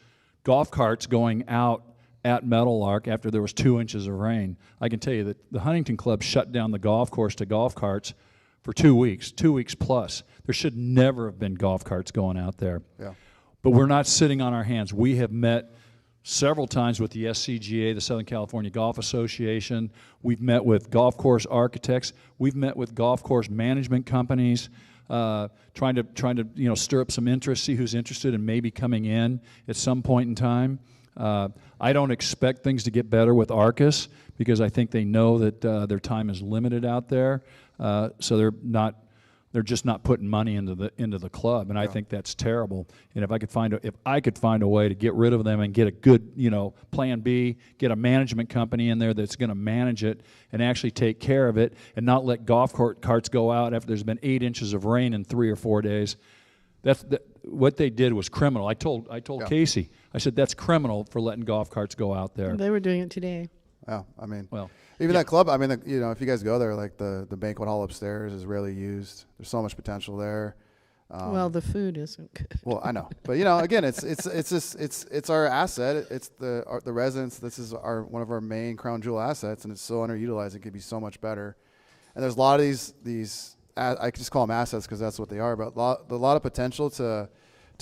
golf carts going out at Meadowlark after there was 2 inches of rain. I can tell you that the Huntington Club shut down the golf course to golf carts for 2 weeks plus. There should never have been golf carts going out there. Yeah. But we're not sitting on our hands. We have met several times with the SCGA, the Southern California Golf Association. We've met with golf course architects. We've met with golf course management companies, trying to stir up some interest, see who's interested in maybe coming in at some point in time. I don't expect things to get better with Arcus because I think they know that their time is limited out there, so they're just not putting money into the club, and I think that's terrible. And if I could find a way to get rid of them and get a good plan B, get a management company in there that's going to manage it and actually take care of it, and not let golf carts go out after there's been 8 inches of rain in 3 or 4 days. What they did was criminal. I told Casey, I said that's criminal for letting golf carts go out there. They were doing it today. Yeah, I mean, well, even that club. I mean, if you guys go there, like the banquet hall upstairs is rarely used. There's so much potential there. Well, the food isn't good. Well, I know, but again, it's our asset. It's the residents. This is one of our main crown jewel assets, and it's so underutilized. It could be so much better. And there's a lot of these. I could just call them assets because that's what they are. But a lot of potential to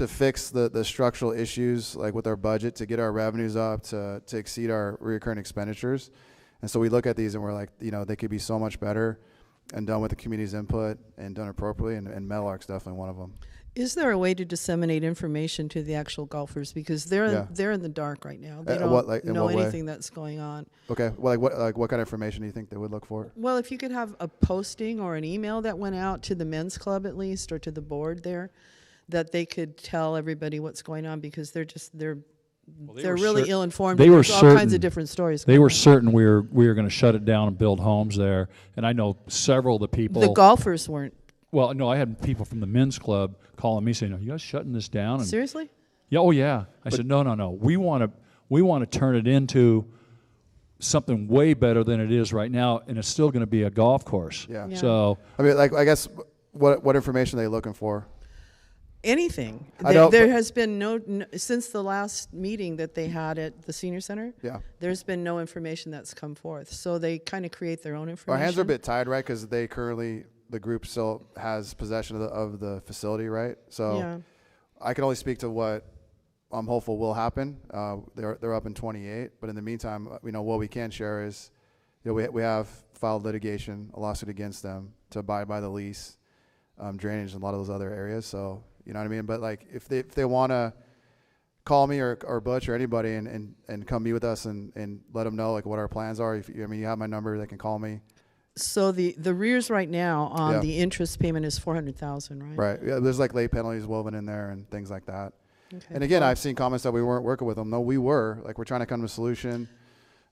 fix the structural issues, like with our budget, to get our revenues up, to exceed our recurring expenditures. And so we look at these and we're like, they could be so much better and done with the community's input and done appropriately. And Meadowlark's definitely one of them. Is there a way to disseminate information to the actual golfers because they're in the dark right now? They don't know anything that's going on. Okay, well, what kind of information do you think they would look for? Well, if you could have a posting or an email that went out to the men's club at least, or to the board there, that they could tell everybody what's going on because they're really ill informed. There's all kinds of different stories. They were certain we were going to shut it down and build homes there, and I know several of the people. The golfers weren't. Well, no, I had people from the men's club calling me saying, "Are you guys shutting this down?" And seriously? Yeah. Oh, yeah. I said, no. We want to turn it into something way better than it is right now, and it's still going to be a golf course. Yeah. So I mean, I guess What information are they looking for? Anything. I don't- There has been no, since the last meeting that they had at the senior center. Yeah. There's been no information that's come forth. So they kind of create their own information. Our hands are a bit tied, right? Because they currently, the group still has possession of the facility, right? So Yeah. I can only speak to what I'm hopeful will happen. They're up in 28, but in the meantime, what we can share is, we have filed litigation, a lawsuit against them to abide by the lease, drainage, and a lot of those other areas. So you know what I mean. But like, if they want to call me or Butch or anybody and come meet with us and let them know like what our plans are. You have my number, they can call me. So the rears right now on Yeah. the interest payment is $400,000, right? Right. Yeah, there's like late penalties woven in there and things like that. Okay. And again, I've seen comments that we weren't working with them. No, we were. Like, we're trying to come to a solution.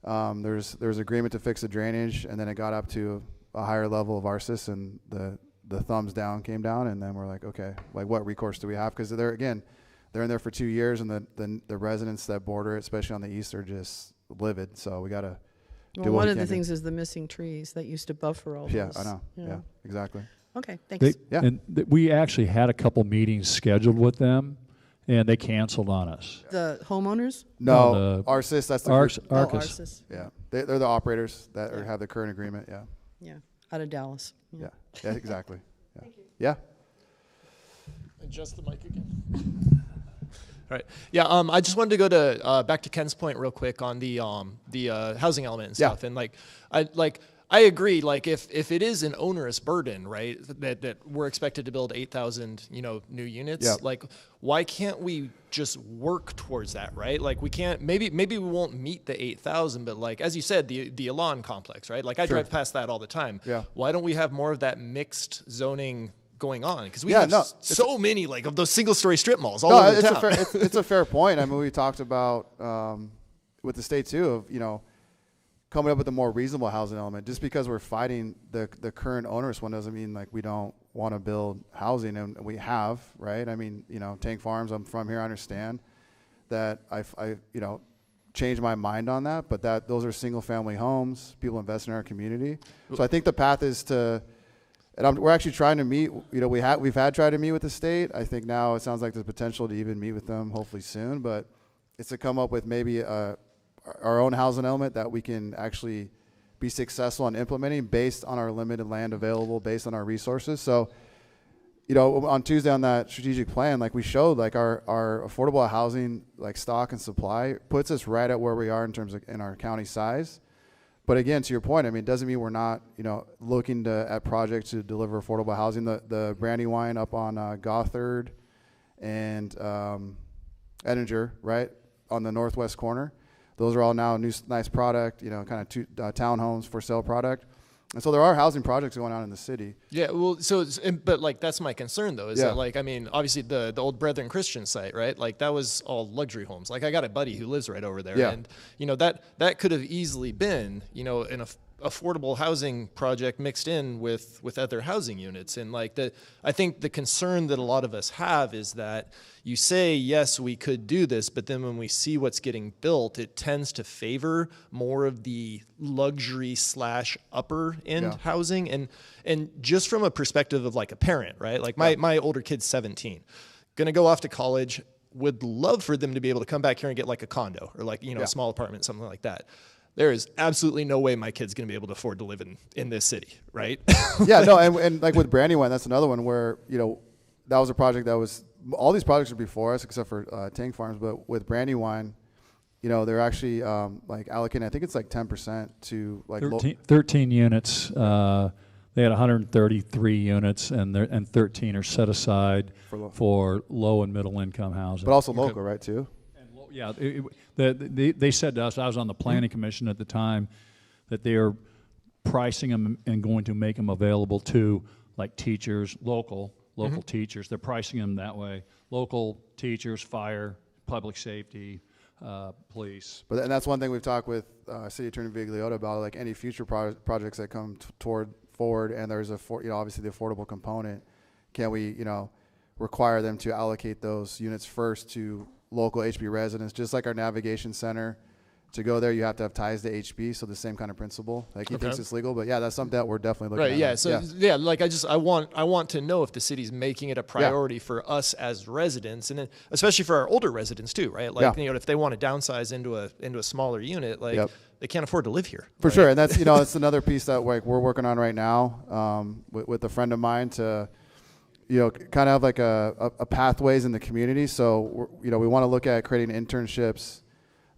There's agreement to fix the drainage, and then it got up to a higher level of ARCIS, and the thumbs down came down, and then we're like, okay, like what recourse do we have? Because they're in there for 2 years, and the residents that border it, especially on the east, are just livid. So we got to do Well, what one we of the can do. things is the missing trees that used to buffer all Yeah, those. I know. Yeah, exactly. Okay, thanks. And we actually had a couple meetings scheduled with them, and they canceled on us. The homeowners? No, ARCIS, that's the Arcus. group. ARCIS. Yeah, they're the operators that have the current agreement. Yeah. Yeah, out of Dallas. Yeah, yeah, exactly. Yeah. Thank you. Yeah. Adjust the mic again. All right. Yeah. I just wanted to go to back to Ken's point real quick on the housing element and stuff. And I agree. Like, if it is an onerous burden, right, that we're expected to build 8,000, new units. Yep. Like, why can't we just work towards that, right? Like, we can't. Maybe we won't meet the 8,000, but like as you said, the Elan complex, right? Like, I drive past that all the time. Yeah. Why don't we have more of that mixed zoning going on? Because we Yeah, have no, so many like of those single-story strip malls all over the town. It's a fair point. I mean, we talked about with the state too of coming up with a more reasonable housing element. Just because we're fighting the current onerous one doesn't mean like we don't want to build housing, and we have, right? I mean, Tank Farms, I'm from here, I understand that I changed my mind on that, but those are single family homes, people invest in our community. So I think the path is to, and we're actually trying to meet, we've had tried to meet with the state. I think now it sounds like there's potential to even meet with them hopefully soon, but it's to come up with maybe our own housing element that we can actually be successful in implementing based on our limited land available, based on our resources. So, on Tuesday on that strategic plan, like we showed, like our affordable housing, like stock and supply puts us right at where we are in terms of in our county size. But again, to your point, I mean, it doesn't mean we're not, looking at projects to deliver affordable housing. The Brandywine up on Gothard and Edinger, right, on the northwest corner. Those are all now nice product, kind of townhomes for sale product. And so there are housing projects going on in the city. Yeah, well, but like that's my concern though, is that like, I mean, obviously the old Brethren Christian site, right? Like that was all luxury homes. Like I got a buddy who lives right over there, and that could have easily been, an affordable housing project mixed in with other housing units. And like I think the concern that a lot of us have is that you say, yes, we could do this, but then when we see what's getting built, it tends to favor more of the luxury / upper end housing. And just from a perspective of like a parent, right? Like my older kid's 17, gonna go off to college, would love for them to be able to come back here and get like a condo or like, a small apartment, something like that. There is absolutely no way my kid's going to be able to afford to live in this city, right? Yeah, no, and like with Brandywine, that's another one where, that was a project that was, all these projects are before us except for Tank Farms, but with Brandywine, they're actually like allocating, I think it's like 10% to like 13 units. They had 133 units, and 13 are set aside for low and middle income housing. But also local, right, too? Yeah, they said to us, I was on the planning commission at the time, that they are pricing them and going to make them available to like teachers, local teachers. They're pricing them that way. Local teachers, fire, public safety, police. And that's one thing we've talked with City Attorney Vigliota about, like any future projects that come forward, and there's obviously the affordable component. Can we, require them to allocate those units first to local HB residents, just like our navigation center to go there, you have to have ties to HB, so the same kind of principle. Like he Okay. thinks it's legal, but yeah, that's something that we're definitely looking Right. at. Yeah. So yeah, like I want to know if the city's making it a priority for us as residents, and then especially for our older residents too, right? Like you know, if they want to downsize into a smaller unit, like they can't afford to live here. For right? sure, and that's that's another piece that we're working on right now with a friend of mine to kind of have like a pathways in the community. So we want to look at creating internships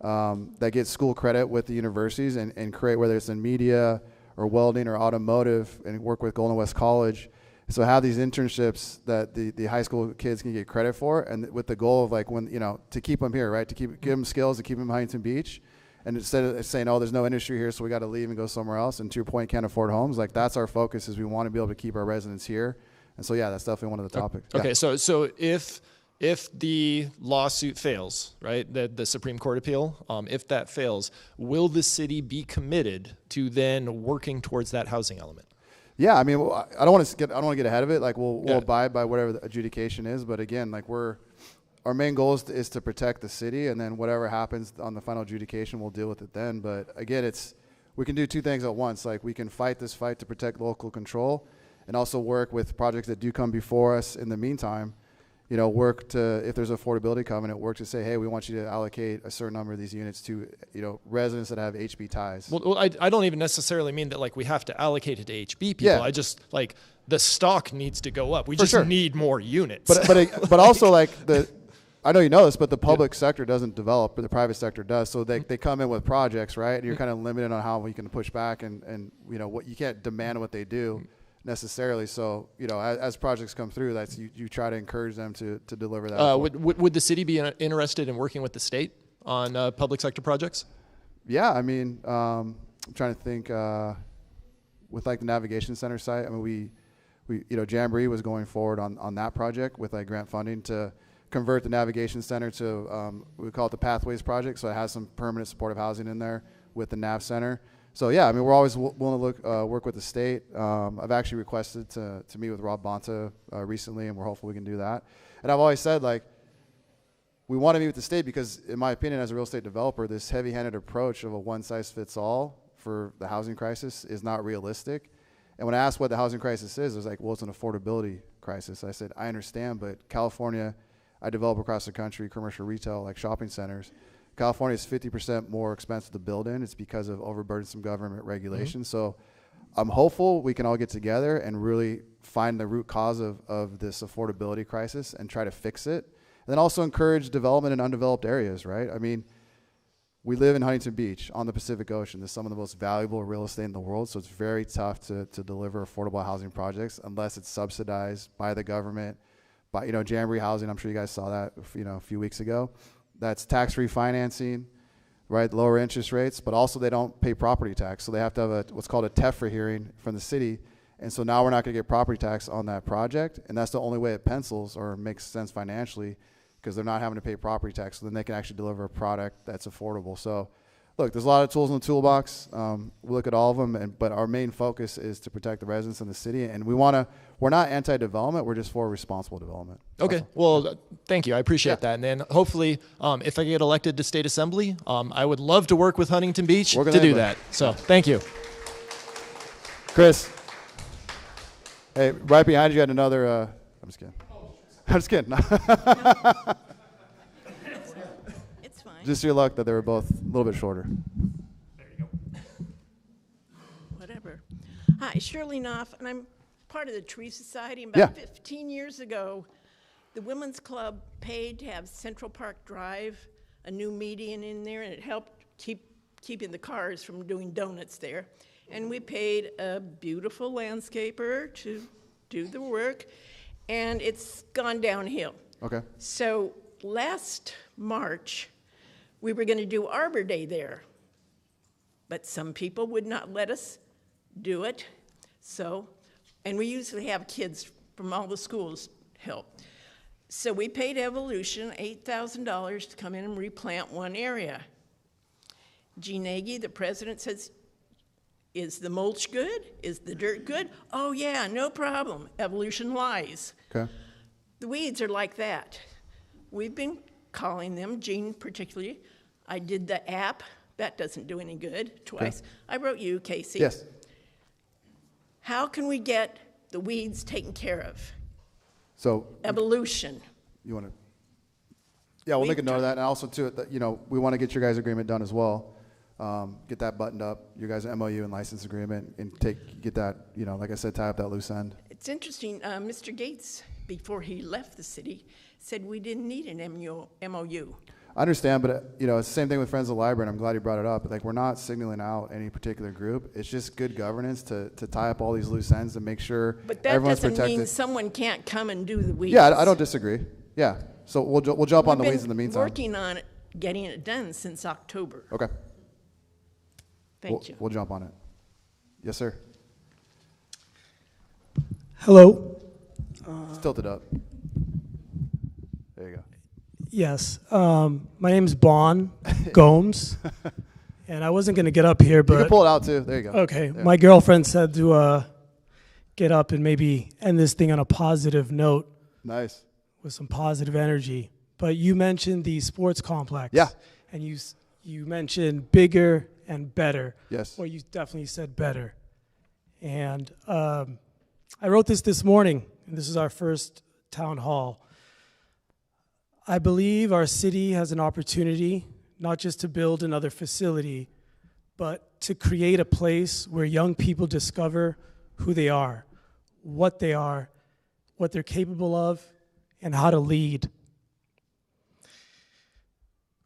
that get school credit with the universities and create, whether it's in media or welding or automotive, and work with Golden West College. So have these internships that the high school kids can get credit for, and with the goal of like to keep them here, right? To give them skills, to keep them in Huntington Beach. And instead of saying, oh, there's no industry here, so we got to leave and go somewhere else, and to your point, can't afford homes, like that's our focus, is we want to be able to keep our residents here. And so, yeah, that's definitely one of the topics. Okay, so if the lawsuit fails, right, the Supreme Court appeal, if that fails, will the city be committed to then working towards that housing element? Yeah, I mean, I don't want to get ahead of it. Like we'll abide by whatever the adjudication is, but again, like our main goal is to protect the city, and then whatever happens on the final adjudication, we'll deal with it then. But again, we can do two things at once. Like we can fight this fight to protect local control, and also work with projects that do come before us in the meantime. Work to, if there's an affordability covenant, work to say, hey, we want you to allocate a certain number of these units to residents that have HB ties. Well, I don't even necessarily mean that like we have to allocate it to HB people. Yeah. I just like the stock needs to go up. We For just sure. need more units. But also like I know you know this, but the public sector doesn't develop, but the private sector does. So they come in with projects, right? And you're kind of limited on how you can push back, and what you can't demand what they do necessarily. So as projects come through, that's you try to encourage them to deliver that. Would the city be interested in working with the state on public sector projects? Yeah, I mean, I'm trying to think with like the navigation center site. I mean, we Jamboree was going forward on that project with like grant funding to convert the navigation center to we call it the Pathways project. So it has some permanent supportive housing in there with the nav center. So yeah, I mean, we're always willing to work with the state. I've actually requested to meet with Rob Bonta recently, and we're hopeful we can do that. And I've always said, like, we want to meet with the state because, in my opinion, as a real estate developer, this heavy-handed approach of a one-size-fits-all for the housing crisis is not realistic. And when I asked what the housing crisis is, it was like, well, it's an affordability crisis. I said, I understand, but California, I develop across the country commercial retail like shopping centers. California is 50% more expensive to build in. It's because of overburdensome government regulation. So I'm hopeful we can all get together and really find the root cause of this affordability crisis and try to fix it. And then also encourage development in undeveloped areas, right? I mean, we live in Huntington Beach on the Pacific Ocean. There's some of the most valuable real estate in the world, so it's very tough to deliver affordable housing projects unless it's subsidized by the government. By Jamboree Housing, I'm sure you guys saw that a few weeks ago. That's tax-free financing, right? Lower interest rates, but also they don't pay property tax, so they have to have what's called a TEFRA hearing from the city. And so now we're not going to get property tax on that project, and that's the only way it pencils or makes sense financially, because they're not having to pay property tax, so then they can actually deliver a product that's affordable. So look, there's a lot of tools in the toolbox. We look at all of them, but our main focus is to protect the residents in the city, and we're not anti-development, we're just for responsible development. Okay, well, thank you. I appreciate that. And then hopefully, if I get elected to state assembly, I would love to work with Huntington Beach to do that. So thank you. Chris, hey, right behind you had another, I'm just kidding. I'm just kidding. It's fine. Just your luck that they were both a little bit shorter. There you go. Whatever. Hi, Shirley Knopf, and I'm part of the Tree Society. About 15 years ago, the Women's Club paid to have Central Park Drive, a new median in there, and it helped keeping the cars from doing donuts there. And we paid a beautiful landscaper to do the work, and it's gone downhill. Okay. So last March, we were going to do Arbor Day there, but some people would not let us do it. So, and we usually have kids from all the schools help. So we paid Evolution $8,000 to come in and replant one area. Gene Nagy, the president, says, is the mulch good? Is the dirt good? Oh yeah, no problem. Evolution lies. Okay. The weeds are like that. We've been calling them, Gene particularly. I did the app That doesn't do any good, twice. I wrote you, Casey. Yes. How can we get the weeds taken care of? So Evolution. you want to? Yeah, we'll make a note of that, and also too, that, you know, we want to get your guys' agreement done as well. Get that buttoned up, your guys' MOU and license agreement, and get that, you know, like I said, tie up that loose end. It's interesting. Mr. Gates, before he left the city, said we didn't need an MOU. I understand, but you know, it's the same thing with Friends of the Library, and I'm glad you brought it up. Like, we're not signaling out any particular group. It's just good governance to tie up all these loose ends and make sure But that everyone's doesn't protected. mean someone can't come and do the weeds. Yeah, I don't disagree. Yeah, so we'll jump on the We've weeds in the been meantime. working on it, getting it done since October. Okay. Thank you. We'll jump on it. Yes, sir. Hello. It's tilted up. There you go. Yes. My name's Bon Gomes, and I wasn't going to get up here, but... You can pull it out, too. There you go. Okay. There. My girlfriend said to get up and maybe end this thing on a positive note. Nice. With some positive energy. But you mentioned the sports complex. Yeah. And you mentioned bigger and better. Yes. Well, you definitely said better. And I wrote this morning, and this is our first town hall. I believe our city has an opportunity not just to build another facility, but to create a place where young people discover who they are, what they're capable of, and how to lead.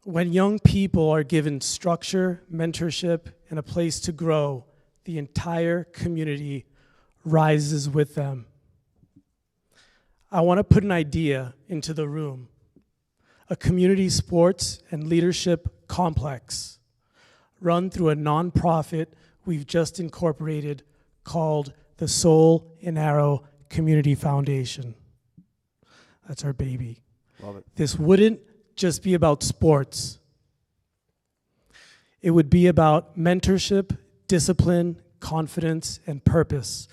When young people are given structure, mentorship, and a place to grow, the entire community rises with them. I want to put an idea into the room. A community sports and leadership complex run through a nonprofit we've just incorporated called the Soul and Arrow Community Foundation. That's our baby. Love it. This wouldn't just be about sports. It would be about mentorship, discipline, confidence, and purpose.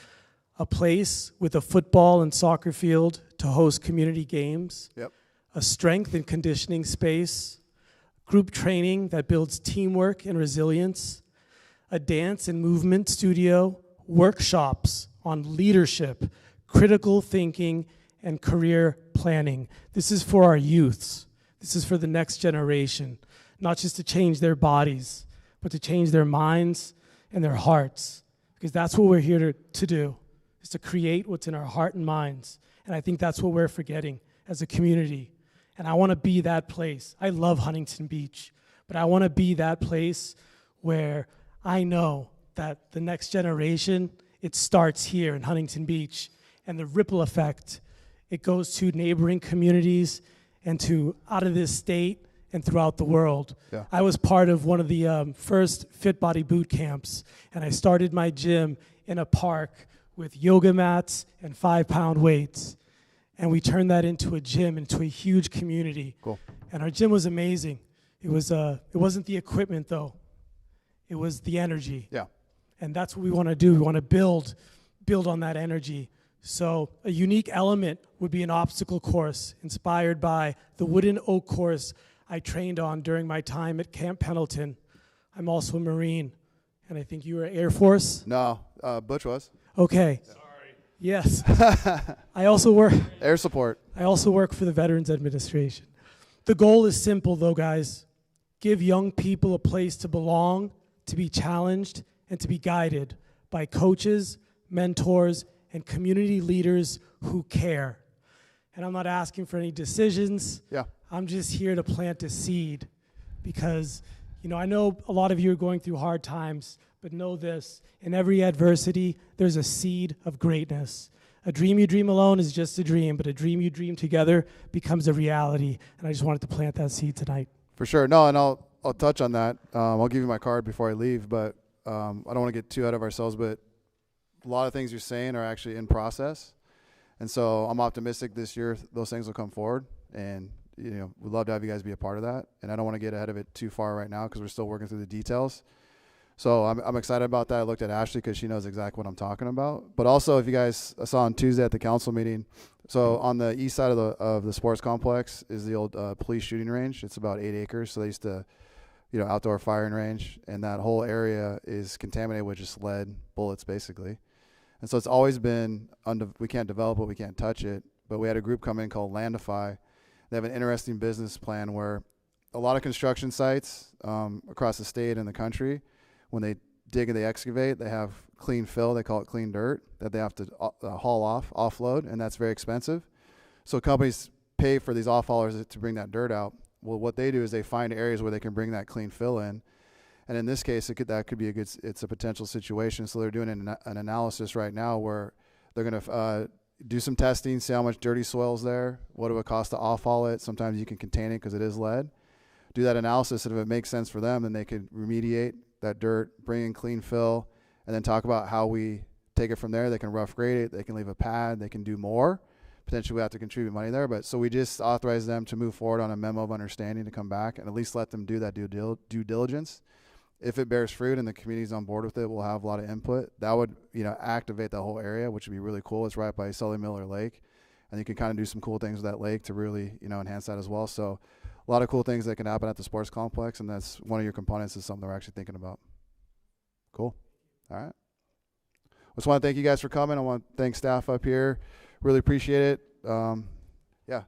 A place with a football and soccer field to host community games. Yep. A strength and conditioning space. Group training that builds teamwork and resilience. A dance and movement studio. Workshops on leadership, critical thinking, and career planning. This is for our youths. This is for the next generation, not just to change their bodies, but to change their minds and their hearts, because that's what we're here to do, is to create what's in our heart and minds. And I think that's what we're forgetting as a community. And I want to be that place. I love Huntington Beach, but I want to be that place where I know that the next generation, it starts here in Huntington Beach, and the ripple effect, it goes to neighboring communities and to out of this state and throughout the world. Yeah. I was part of one of the first Fit Body boot camps, and I started my gym in a park with yoga mats and 5-pound weights. And we turned that into a gym, into a huge community. Cool. And our gym was amazing. It wasn't the equipment though. It was the energy. Yeah. And that's what we want to do. We want to build on that energy. So a unique element would be an obstacle course inspired by the wooden oak course I trained on during my time at Camp Pendleton. I'm also a Marine, and I think you were Air Force? No, Butch was. Okay. Sorry. Yes. I also work... Air support. I also work for the Veterans Administration. The goal is simple, though, guys. Give young people a place to belong, to be challenged, and to be guided by coaches, mentors, and community leaders who care. And I'm not asking for any decisions. Yeah. I'm just here to plant a seed because, you know, I know a lot of you are going through hard times, but know this, in every adversity, there's a seed of greatness. A dream you dream alone is just a dream, but a dream you dream together becomes a reality. And I just wanted to plant that seed tonight. For sure. No, and I'll touch on that. I'll give you my card before I leave, but I don't want to get too ahead of ourselves, but a lot of things you're saying are actually in process. And so I'm optimistic this year those things will come forward. And, you know, we'd love to have you guys be a part of that. And I don't want to get ahead of it too far right now because we're still working through the details. So I'm excited about that. I looked at Ashley because she knows exactly what I'm talking about. But also, if you guys saw on Tuesday at the council meeting, so on the east side of the sports complex is the old police shooting range. It's about 8 acres. So they used to outdoor firing range, and that whole area is contaminated with just lead bullets, basically. And so it's always been, we can't develop it, we can't touch it, but we had a group come in called Landify. They have an interesting business plan where a lot of construction sites across the state and the country, when they dig and they excavate, they have clean fill, they call it clean dirt, that they have to haul offload, and that's very expensive. So companies pay for these off-haulers to bring that dirt out. Well, what they do is they find areas where they can bring that clean fill in. And in this case, that could be it's a potential situation. So they're doing an analysis right now where they're going to do some testing, see how much dirty soil is there, what it would cost to off-haul it. Sometimes you can contain it because it is lead. Do that analysis, and if it makes sense for them, then they could remediate that dirt, bring in clean fill, and then talk about how we take it from there. They can rough grade it, they can leave a pad, they can do more. Potentially we have to contribute money there, but so we just authorize them to move forward on a memo of understanding to come back and at least let them do that due diligence. If it bears fruit and the community's on board with it, we'll have a lot of input. That would, activate the whole area, which would be really cool. It's right by Sully Miller Lake, and you can kind of do some cool things with that lake to really, enhance that as well. So a lot of cool things that can happen at the sports complex, and that's one of your components is something we're actually thinking about. Cool. All right. Just want to thank you guys for coming. I want to thank staff up here. Really appreciate it. Yeah.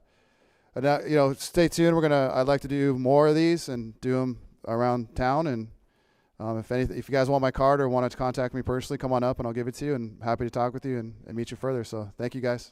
And now, stay tuned. I'd like to do more of these and do them around town. And if you guys want my card or want to contact me personally, come on up and I'll give it to you. And happy to talk with you and meet you further. So thank you guys.